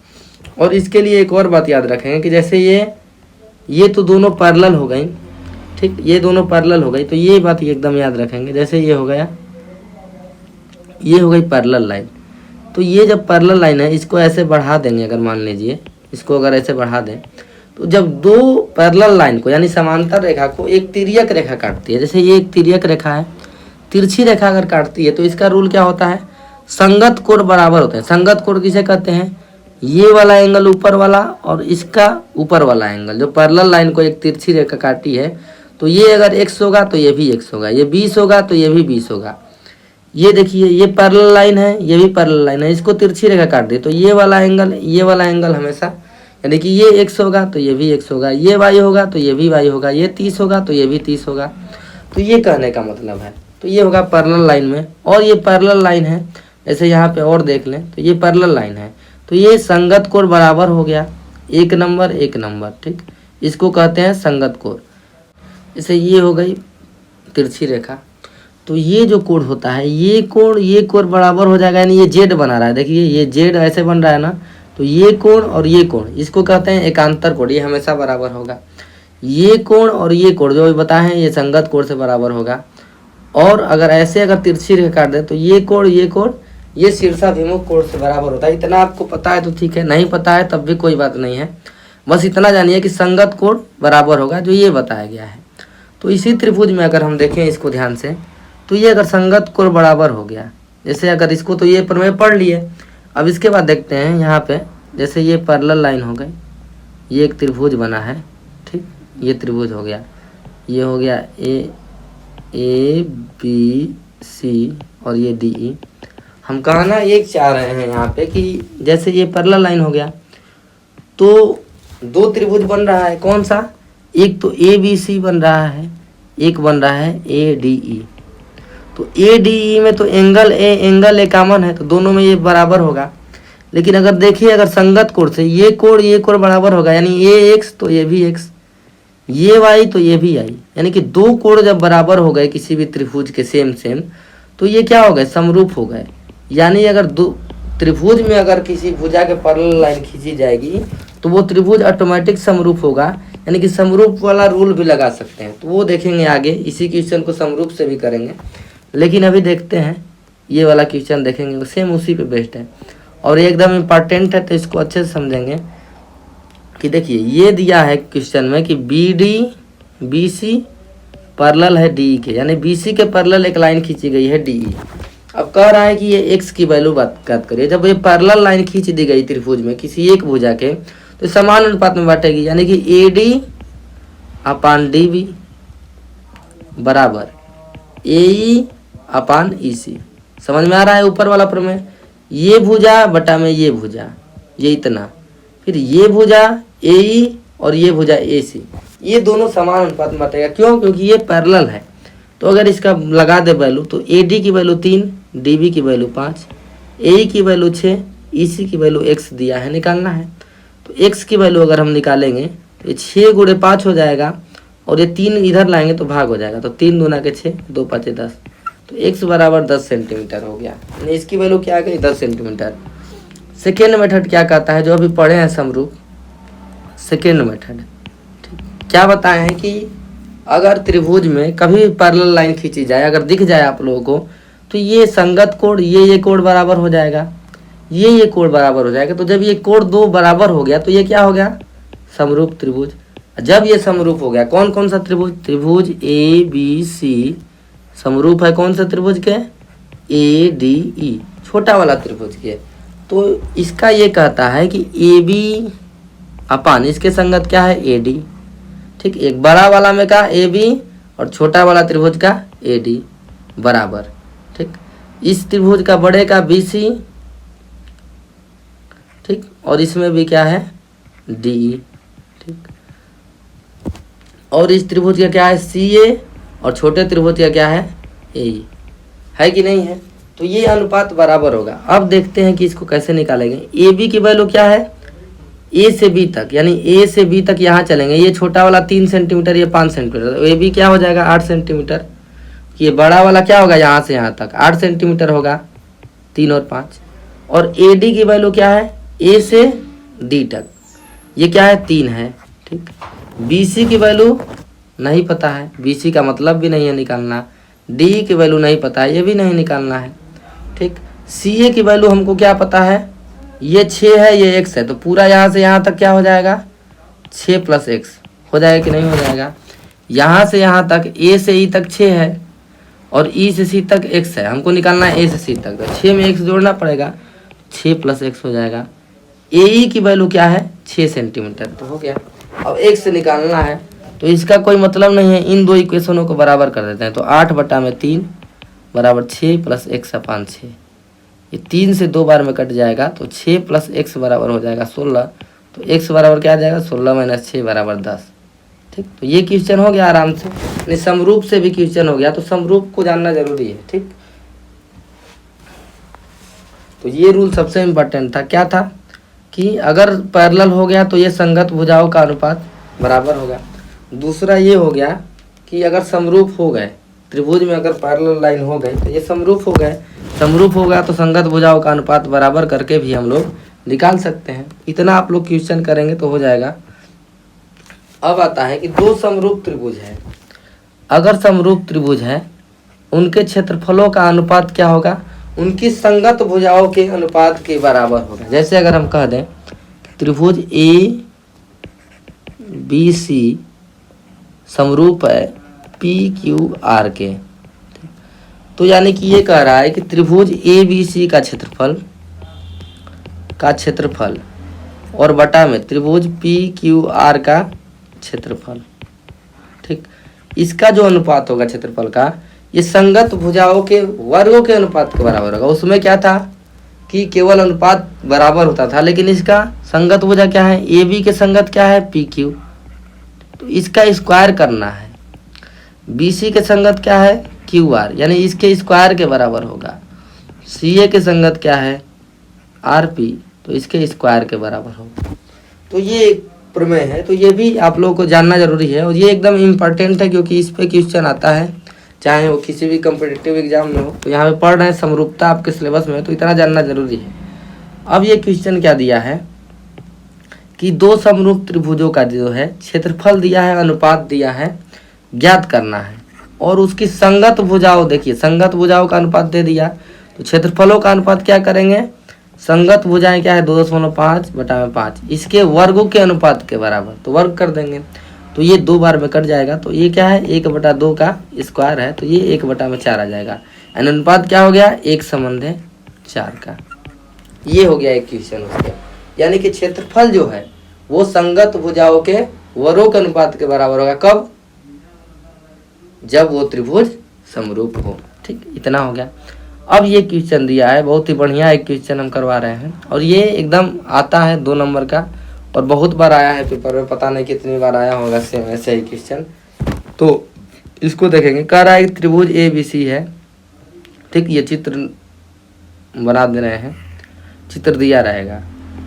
और इसके लिए एक और बात याद रखेंगे कि जैसे ये तो दोनों पैरेलल हो गई, ठीक, ये दोनों पैरेलल हो गई, तो ये बात एकदम याद रखेंगे। जैसे ये हो गया, ये हो गई पैरेलल लाइन। तो ये जब पैरेलल लाइन है इसको ऐसे बढ़ा देंगे, अगर मान लीजिए इसको अगर ऐसे बढ़ा दें, तो जब दो पैरेलल लाइन को यानी समांतर रेखा को एक तिर्यक रेखा काटती है, जैसे ये एक तिर्यक रेखा है, तिरछी रेखा अगर काटती है तो इसका रूल क्या होता है, संगत कोण बराबर होते हैं। संगत कोण किसे कहते हैं, ये वाला एंगल ऊपर वाला और इसका ऊपर वाला एंगल, जो पैरेलल लाइन को एक तिरछी रेखा काटी है, तो ये अगर x होगा तो ये भी x होगा, ये 20 होगा तो ये भी 20 होगा। ये देखिए ये पैरेलल लाइन है, ये भी पैरेलल लाइन है, इसको तिरछी रेखा काट दी तो ये वाला एंगल हमेशा, यानी कि ये x होगा तो ये भी x होगा, ये y होगा तो ये भी y होगा, ये 30 होगा तो ये भी 30 होगा। तो ये कहने का मतलब है, तो ये होगा पैरेलल लाइन में। और ये पैरेलल लाइन है, जैसे यहाँ पे और देख लें तो ये पैरेलल लाइन है, तो ये संगत कोण बराबर हो गया, एक नंबर, ठीक, इसको कहते हैं संगत कोण। जैसे ये हो गई तिरछी रेखा, तो ये जो कोण होता है ये कोण बराबर हो जाएगा, यानी ये जेड बना रहा है, देखिए ये जेड ऐसे बन रहा है ना, तो ये कोण और ये कोण इसको कहते हैं एकांतर कोण, ये हमेशा बराबर होगा। ये कोण और ये कोण जो बताए हैं ये संगत कोण से बराबर होगा। और अगर ऐसे अगर तिरछी रेखा काट दे तो ये कोण ये शीर्षाभिमुख कोण से बराबर होता है। इतना आपको पता है तो ठीक है, नहीं पता है तब भी कोई बात नहीं है, बस इतना जानिए कि संगत कोण बराबर होगा जो ये बताया गया है। तो इसी त्रिभुज में अगर हम देखें इसको ध्यान से, तो ये अगर संगत कोण बराबर हो गया, जैसे अगर इसको तो ये प्रमेय पढ़ लिए। अब इसके बाद देखते हैं यहाँ पे, जैसे ये पैरेलल लाइन हो गई, ये एक त्रिभुज बना है, ठीक, ये त्रिभुज हो गया, ये हो गया ABC और ये DE। हम कहना एक चाह रहे हैं यहाँ पे कि जैसे ये पैरेलल लाइन हो गया तो दो त्रिभुज बन रहा है, कौन सा, एक तो ABC बन रहा है, एक बन रहा है ADE। तो ADE में तो एंगल ए कॉमन है, तो दोनों में ये बराबर होगा। लेकिन अगर देखिए अगर संगत कोण से ये कोण बराबर होगा, यानी ये x तो ये भी x, ये y तो ये भी y, यानी कि दो कोण जब बराबर हो गए किसी भी त्रिभुज के सेम तो ये क्या हो गए, समरूप हो गए। यानी अगर दो त्रिभुज में अगर किसी भुजा के पैरेलल लाइन खींची जाएगी तो वो त्रिभुज ऑटोमेटिक समरूप होगा, यानी कि समरूप वाला रूल भी लगा सकते हैं, तो वो देखेंगे आगे, इसी क्वेश्चन को समरूप से भी करेंगे। लेकिन अभी देखते हैं ये वाला क्वेश्चन देखेंगे, सेम उसी पे बेस्ड है और ये एकदम इम्पॉर्टेंट है, तो इसको अच्छे से समझेंगे। कि देखिए ये दिया है क्वेश्चन में कि B D B C parallel है डी के, यानी बी सी के पैरेलल एक लाइन खींची गई है डी। अब कह रहा है कि ये एक्स की वैल्यू बात करिए, जब ये पैरेलल लाइन खींच दी गई त्रिभुज में किसी एक भुजा के, तो समान अनुपात में बांटेगी, यानी कि A D upon D B बराबर ए ई अपान ई सी। समझ में आ रहा है ऊपर वाला प्रमेय? ये भुजा बटा में ये भुजा, ये इतना, फिर ये भुजा ए ई और ये भुजा ए सी, ये दोनों समान अनुपात में बांटेगा। क्यों? क्योंकि ये पैरेलल है। तो अगर इसका लगा दे वैल्यू, तो ए डी की वैल्यू 3, डी बी की वैल्यू 5, ए ई की वैल्यू 6, ई सी की वैल्यू x दिया है, निकालना है। तो x की वैल्यू अगर हम निकालेंगे तो ये 6 गुणे 5 हो जाएगा और ये 3 इधर लाएंगे तो भाग हो जाएगा, तो 3 दूना के 6, 2 5 10, तो x बराबर 10 सेंटीमीटर हो गया। यानी इसकी वैल्यू क्या आ गई? 10 सेंटीमीटर। सेकेंड मेथड क्या कहता है, जो अभी पढ़े हैं समरूप, सेकेंड मेथड क्या बताए हैं कि अगर त्रिभुज में कभी पैरेलल लाइन खींची जाए, अगर दिख जाए आप लोगों को, तो ये संगत कोण, ये कोण बराबर हो जाएगा, ये कोण बराबर हो जाएगा। तो जब ये कोण दो बराबर हो गया तो ये क्या हो गया? समरूप त्रिभुज। जब ये समरूप हो गया, कौन कौन सा त्रिभुज? त्रिभुज ए बी सी समरूप है कौन सा त्रिभुज के? ए डी ई, छोटा वाला त्रिभुज के। तो इसका ये कहता है कि ए बी अपान इसके संगत क्या है? A D. ठीक, एक बड़ा वाला में का ए बी और छोटा वाला त्रिभुज का ए डी बराबर, ठीक, इस त्रिभुज का बड़े का बी सी, ठीक, और इसमें भी क्या है? डी, ठीक, और इस त्रिभुज का क्या है? सी ए, और छोटे त्रिभुज का क्या है? ए, है कि नहीं है? तो ये अनुपात बराबर होगा। अब देखते हैं कि इसको कैसे निकालेंगे। ए बी की वैल्यू क्या है? ए से बी तक, यानी ए से बी तक यहाँ चलेंगे, ये छोटा वाला 3 सेंटीमीटर, ये 5 सेंटीमीटर, तो ए बी क्या हो जाएगा? 8 सेंटीमीटर। ये बड़ा वाला क्या होगा? यहाँ से यहाँ तक 8 सेंटीमीटर होगा, 3 और 5। और ए डी की वैल्यू क्या है? ए से डी तक, ये क्या है? 3 है, ठीक। बी सी की वैल्यू नहीं पता है, बी सी का मतलब भी नहीं है निकालना। डी की वैल्यू नहीं पता है, ये भी नहीं निकालना है, ठीक। सी ए की वैल्यू हमको क्या पता है? ये 6 है, ये x है, तो पूरा यहाँ से यहाँ तक क्या हो जाएगा? 6 + x हो जाएगा कि नहीं हो जाएगा? यहाँ से यहाँ तक a से e तक 6 है और e से c तक x है, हमको निकालना है a से c तक, तो 6 में x जोड़ना पड़ेगा, 6 + x हो जाएगा। ए ई की वैल्यू क्या है? 6 सेंटीमीटर, तो हो गया। अब x निकालना है, तो इसका कोई मतलब नहीं है, इन दो इक्वेशनों को बराबर कर देते हैं। तो 8/3 बराबर 6 + x अपान 6, ये 3 से 2 बार में कट जाएगा, तो 6 + x बराबर हो जाएगा 16। तो x बराबर क्या आ जाएगा? 16 - 6 बराबर 10, ठीक। तो ये क्वेश्चन हो गया आराम से, यानी समरूप से भी क्वेश्चन हो गया, तो समरूप को जानना जरूरी है, ठीक। तो ये रूल सबसे इम्पोर्टेंट था। क्या था? कि अगर पैरेलल हो गया तो ये संगत भुजाओं का अनुपात बराबर होगा। दूसरा ये हो गया कि अगर समरूप हो गए, त्रिभुज में अगर पैरेलल लाइन हो गई तो ये समरूप हो गए, समरूप होगा तो संगत भुजाओं का अनुपात बराबर करके भी हम लोग निकाल सकते हैं। इतना आप लोग क्वेश्चन करेंगे तो हो जाएगा। अब आता है कि दो समरूप त्रिभुज है, अगर समरूप त्रिभुज है उनके क्षेत्रफलों का अनुपात क्या होगा? उनकी संगत भुजाओं के अनुपात के बराबर होगा। जैसे अगर हम कह दें त्रिभुज ए बी सी समरूप है पी क्यू आर के, तो यानी कि ये कह रहा है कि त्रिभुज ए बी सी का क्षेत्रफल और बटा में त्रिभुज पी क्यू आर का क्षेत्रफल, ठीक, इसका जो अनुपात होगा क्षेत्रफल का, ये संगत भुजाओं के वर्गों के अनुपात के बराबर होगा। उसमें क्या था कि केवल अनुपात बराबर होता था, लेकिन इसका संगत भुजा क्या है? ए बी के संगत क्या है? पी क्यू, तो इसका स्क्वायर करना है। बी सी के संगत क्या है? क्यू आर, यानी इसके स्क्वायर के बराबर होगा। सी ए के संगत क्या है? आर पी, तो इसके स्क्वायर के बराबर होगा। तो ये एक प्रमेय है, तो ये भी आप लोगों को जानना जरूरी है और ये एकदम इम्पोर्टेंट है, क्योंकि इस पे क्वेश्चन आता है, चाहे वो किसी भी कॉम्पिटिटिव एग्जाम में हो। तो यहाँ पे पढ़ रहे हैं समरूपता आपके सिलेबस में, तो इतना जानना जरूरी है। अब ये क्वेश्चन क्या दिया है कि दो समरूप त्रिभुजों का जो है क्षेत्रफल दिया है, अनुपात दिया है, ज्ञात करना है। और उसकी संगत भुजाओं, देखिए संगत भुजाओं का अनुपात दे दिया, तो क्षेत्रफलों का अनुपात क्या करेंगे, संगत भुजाएं क्या है 2.5/5, इसके वर्गों के अनुपात के बराबर, तो वर्ग कर देंगे। तो ये 2 बार में कट जाएगा, तो ये क्या है 1/2 का स्क्वायर है, तो ये 1/4 आ जाएगा। अनुपात क्या हो गया 1:4 का। ये हो गया एक क्वेश्चन उसके, यानी कि क्षेत्रफल जो है वो संगत भुजाओं के वर्गों के अनुपात के बराबर होगा। कब, जब वो त्रिभुज समरूप हो। ठीक, इतना हो गया। अब ये क्वेश्चन दिया है, बहुत ही बढ़िया एक क्वेश्चन हम करवा रहे हैं, और ये एकदम आता है 2 नंबर का, और बहुत बार आया है पेपर में, पता नहीं कितनी बार आया होगा सेम ऐसे ही क्वेश्चन। तो इसको देखेंगे, कह रहा है कि त्रिभुज ABC है। ठीक, ये चित्र बना दे रहे हैं, चित्र दिया रहेगा।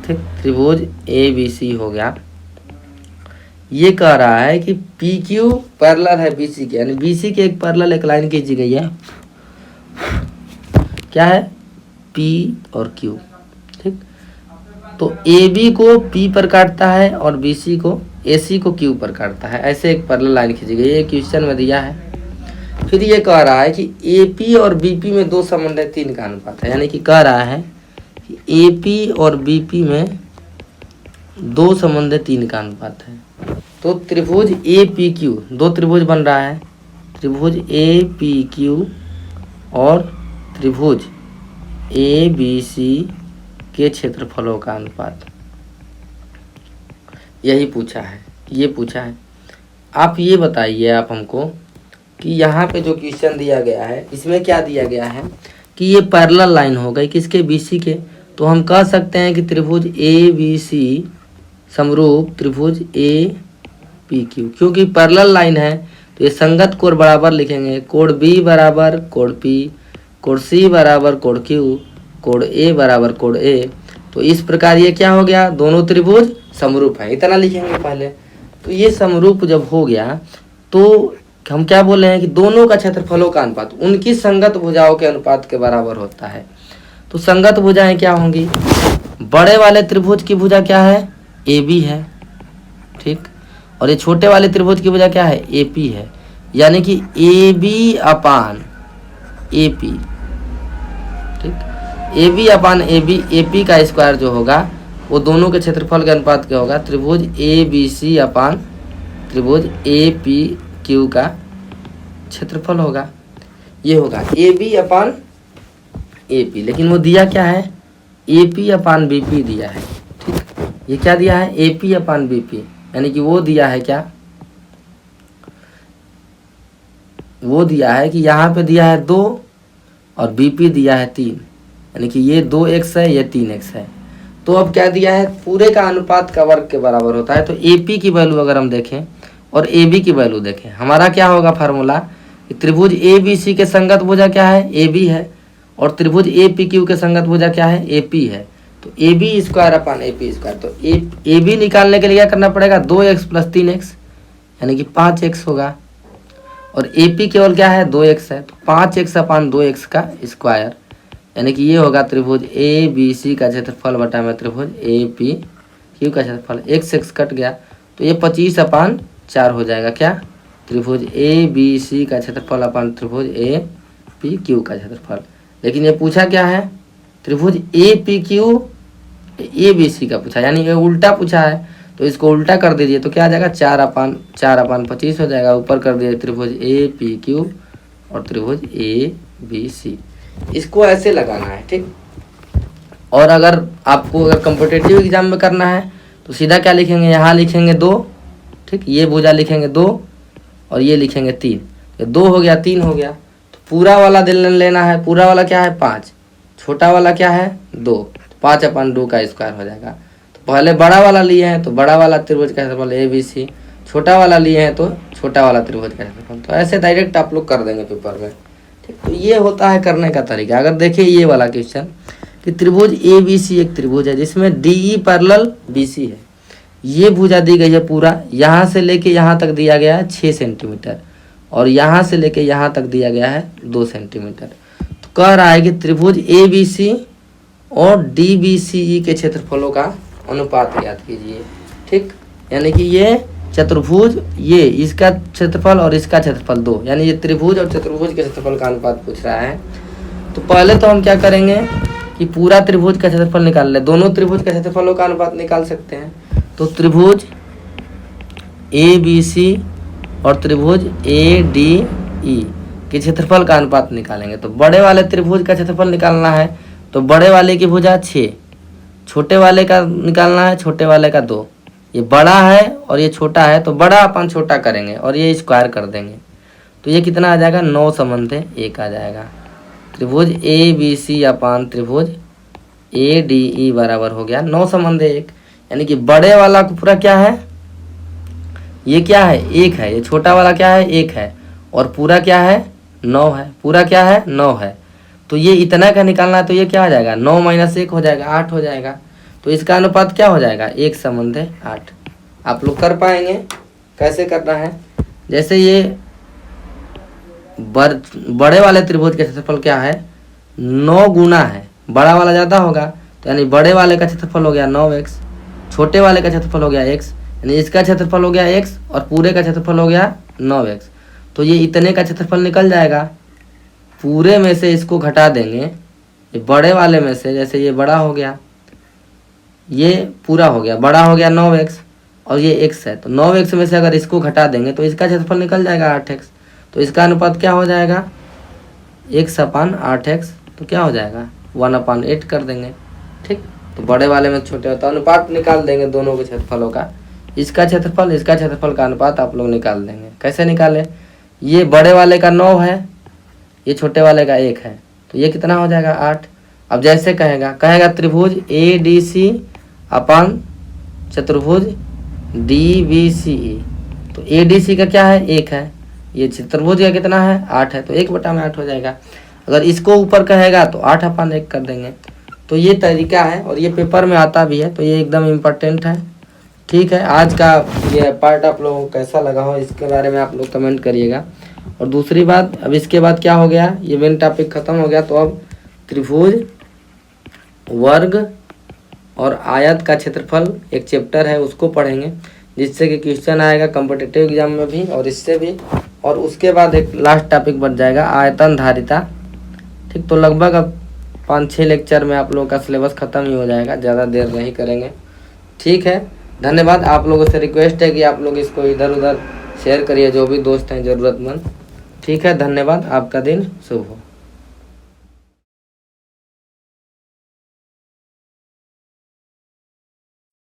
ठीक, त्रिभुज ABC हो गया। ये कह रहा है कि PQ पैरेलल है BC के, यानी BC के एक पैरेलल एक लाइन खींची गई है, क्या है P और Q। ठीक, तो AB को P पर काटता है और BC को AC को Q पर काटता है, ऐसे एक पैरेलल लाइन खींची गई है, ये क्वेश्चन में दिया है। फिर ये कह रहा है कि AP और BP में 2 संबंध है 3 का अनुपात है, यानी कि कह रहा है कि AP और BP में 2 संबंध है 3 का अनुपात है। तो त्रिभुज APQ, 2 त्रिभुज बन रहा है, त्रिभुज APQ और त्रिभुज ABC के क्षेत्रफलों का अनुपात, यही पूछा है, ये पूछा है। आप ये बताइए आप हमको कि यहाँ पे जो क्वेश्चन दिया गया है इसमें क्या दिया गया है कि ये पैरेलल लाइन हो गई किसके, BC के। तो हम कह सकते हैं कि त्रिभुज ABC समरूप त्रिभुज APQ, क्योंकि पैरेलल लाइन है तो ये संगत कोण बराबर लिखेंगे, कोण B बराबर कोण P, कोण C बराबर कोण Q, कोण A बराबर कोण A। तो इस प्रकार ये क्या हो गया, दोनों त्रिभुज समरूप है, इतना लिखेंगे पहले। तो ये समरूप जब हो गया तो हम क्या बोले हैं कि दोनों का क्षेत्रफलों का अनुपात उनकी संगत भुजाओं के अनुपात के बराबर होता है। तो संगत भुजाएं क्या होंगी, बड़े वाले त्रिभुज की भुजा क्या है AB है, ठीक, और ये छोटे वाले त्रिभुज की भुजा क्या है AP है, यानी कि AB/AP। ठीक, AB/AB, AP का स्क्वायर जो होगा वो दोनों के क्षेत्रफल के अनुपात क्या होगा, त्रिभुज ABC/ त्रिभुज APQ का क्षेत्रफल होगा। ये होगा AB/AP, लेकिन वो दिया क्या है AP/BP दिया है। ठीक, ये क्या दिया है AP/BP, यानी कि वो दिया है क्या, वो दिया है कि यहाँ पे दिया है 2 और BP दिया है 3, यानी कि ये 2x है, ये 3x है। तो अब क्या दिया है, पूरे का अनुपात का वर्ग के बराबर होता है। तो AP की वैल्यू अगर हम देखें और AB की वैल्यू देखें, हमारा क्या होगा फार्मूला, त्रिभुज ABC के संगत भुजा क्या है AB है, और त्रिभुज APQ के संगत भुजा क्या है AP है। तो AB²/AP², तो AB निकालने के लिए क्या करना पड़ेगा, 2x + 3x, यानी कि 5x होगा, और AP केवल क्या है 2x है, तो 5x/2x का स्क्वायर, यानी कि ये होगा त्रिभुज ABC का क्षेत्रफल बटा में त्रिभुज APQ का क्षेत्रफल। x कट गया तो ये 25/4 हो जाएगा, क्या, त्रिभुज ABC का क्षेत्रफल अपन त्रिभुज APQ का क्षेत्रफल। लेकिन ये पूछा क्या है, त्रिभुज APQ ABC का पूछा, यानी ये उल्टा पूछा है, तो इसको उल्टा कर दीजिए तो क्या आ जाएगा 4/25 हो जाएगा, ऊपर कर दिए त्रिभुज APQ और त्रिभुज ABC, इसको ऐसे लगाना है। ठीक, और अगर आपको अगर कॉम्पिटिटिव एग्जाम में करना है तो सीधा क्या लिखेंगे, यहाँ लिखेंगे 2, ठीक, ये भुजा लिखेंगे 2 और ये लिखेंगे 3, ये 2 हो गया 3 हो गया। तो पूरा वाला लेना है, पूरा वाला क्या है 5, छोटा वाला क्या है 2, 5/2 का स्क्वायर हो जाएगा। तो पहले बड़ा वाला लिए हैं तो बड़ा वाला त्रिभुज का क्षेत्रफल ABC, छोटा वाला लिए हैं तो छोटा वाला त्रिभुज का क्षेत्रफल। तो ऐसे डायरेक्ट आप लोग कर देंगे पेपर में। ठीक, तो ये होता है करने का तरीका। अगर देखिए ये वाला क्वेश्चन कि त्रिभुज ABC एक त्रिभुज है जिसमें DE पैरेलल BC है, ये भुजा दी गई है पूरा, यहाँ से लेके यहाँ तक दिया गया है 6 सेंटीमीटर, और यहाँ से लेके यहाँ तक दिया गया है 2 सेंटीमीटर। तो कह रहा है कि त्रिभुज ABC और DBCE के क्षेत्रफलों का अनुपात ज्ञात कीजिए। ठीक, यानी कि ये चतुर्भुज, ये इसका क्षेत्रफल और इसका क्षेत्रफल 2, यानी ये त्रिभुज और चतुर्भुज के क्षेत्रफल का अनुपात पूछ रहा है। तो पहले तो हम क्या करेंगे कि पूरा त्रिभुज का क्षेत्रफल निकाल ले, दोनों त्रिभुज के क्षेत्रफलों का अनुपात निकाल सकते हैं। तो त्रिभुज ABC और त्रिभुज ADE के क्षेत्रफल का अनुपात निकालेंगे। तो बड़े वाले त्रिभुज का क्षेत्रफल निकालना है तो बड़े वाले की भुजा 6, छोटे वाले का निकालना है छोटे वाले का 2। ये बड़ा है और ये छोटा है तो बड़ा अपन छोटा करेंगे और ये स्क्वायर कर देंगे। तो ये कितना आ जाएगा, 9 संबंध 1 आ जाएगा। त्रिभुज ABC अपान त्रिभुज ADE बराबर हो गया 9 संबंध 1, यानी कि बड़े वाला को पूरा क्या है, ये क्या है 1 है, ये छोटा वाला क्या है 1 है, और पूरा क्या है 9 है, पूरा क्या है 9 है। तो ये इतना का निकालना है तो ये क्या हो जाएगा, 9 - 1 हो जाएगा, 8 हो जाएगा। तो इसका अनुपात क्या हो जाएगा, 1 संबंध 8। आप लोग कर पाएंगे। कैसे करना है, जैसे ये बड़े वाले त्रिभुज का क्षेत्रफल क्या है 9 गुना है, बड़ा वाला ज़्यादा होगा तो यानी बड़े वाले का क्षेत्रफल हो गया 9x, छोटे वाले का क्षेत्रफल हो गया x, यानी इसका क्षेत्रफल हो गया x और पूरे का क्षेत्रफल हो गया 9x। तो ये इतने का क्षेत्रफल निकल जाएगा, पूरे में से इसको घटा देंगे, ये बड़े वाले में से, जैसे ये बड़ा हो गया, ये पूरा हो गया, बड़ा हो गया 9x और ये x है, तो 9x में से अगर इसको घटा देंगे तो इसका क्षेत्रफल निकल जाएगा 8x। तो इसका अनुपात क्या हो जाएगा, x अपान 8x, तो क्या हो जाएगा 1/8 कर देंगे। ठीक, तो बड़े वाले में छोटे होता है, अनुपात निकाल देंगे दोनों के क्षेत्रफलों का, इसका क्षेत्रफल का अनुपात आप लोग निकाल देंगे। कैसे निकालें, ये बड़े वाले का 9 है, ये छोटे वाले का 1 है, तो ये कितना हो जाएगा 8। अब जैसे कहेगा त्रिभुज ADC अपान चतुर्भुज DBCE, तो ADC का क्या है 1 है, ये चतुर्भुज का कितना है 8 है, तो 1/8 हो जाएगा। अगर इसको ऊपर कहेगा तो 8/1 कर देंगे। तो ये तरीका है और ये पेपर में आता भी है, तो ये एकदम इम्पोर्टेंट है। ठीक है, आज का ये पार्ट आप लोगों को कैसा लगा हो इसके बारे में आप लोग कमेंट करिएगा। और दूसरी बात, अब इसके बाद क्या हो गया, ये मेन टॉपिक खत्म हो गया, तो अब त्रिभुज, वर्ग और आयत का क्षेत्रफल एक चैप्टर है उसको पढ़ेंगे, जिससे कि क्वेश्चन आएगा कॉम्पिटिटिव एग्जाम में भी और इससे भी। और उसके बाद एक लास्ट टॉपिक बच जाएगा आयतन धारिता। ठीक, तो लगभग अब 5-6 लेक्चर में आप लोगों का सिलेबस ख़त्म ही हो जाएगा, ज़्यादा देर नहीं करेंगे। ठीक है, धन्यवाद। आप लोगों से रिक्वेस्ट है कि आप लोग इसको इधर उधर शेयर करिए, जो भी दोस्त हैं ज़रूरतमंद। ठीक है, धन्यवाद। आपका दिन शुभ हो।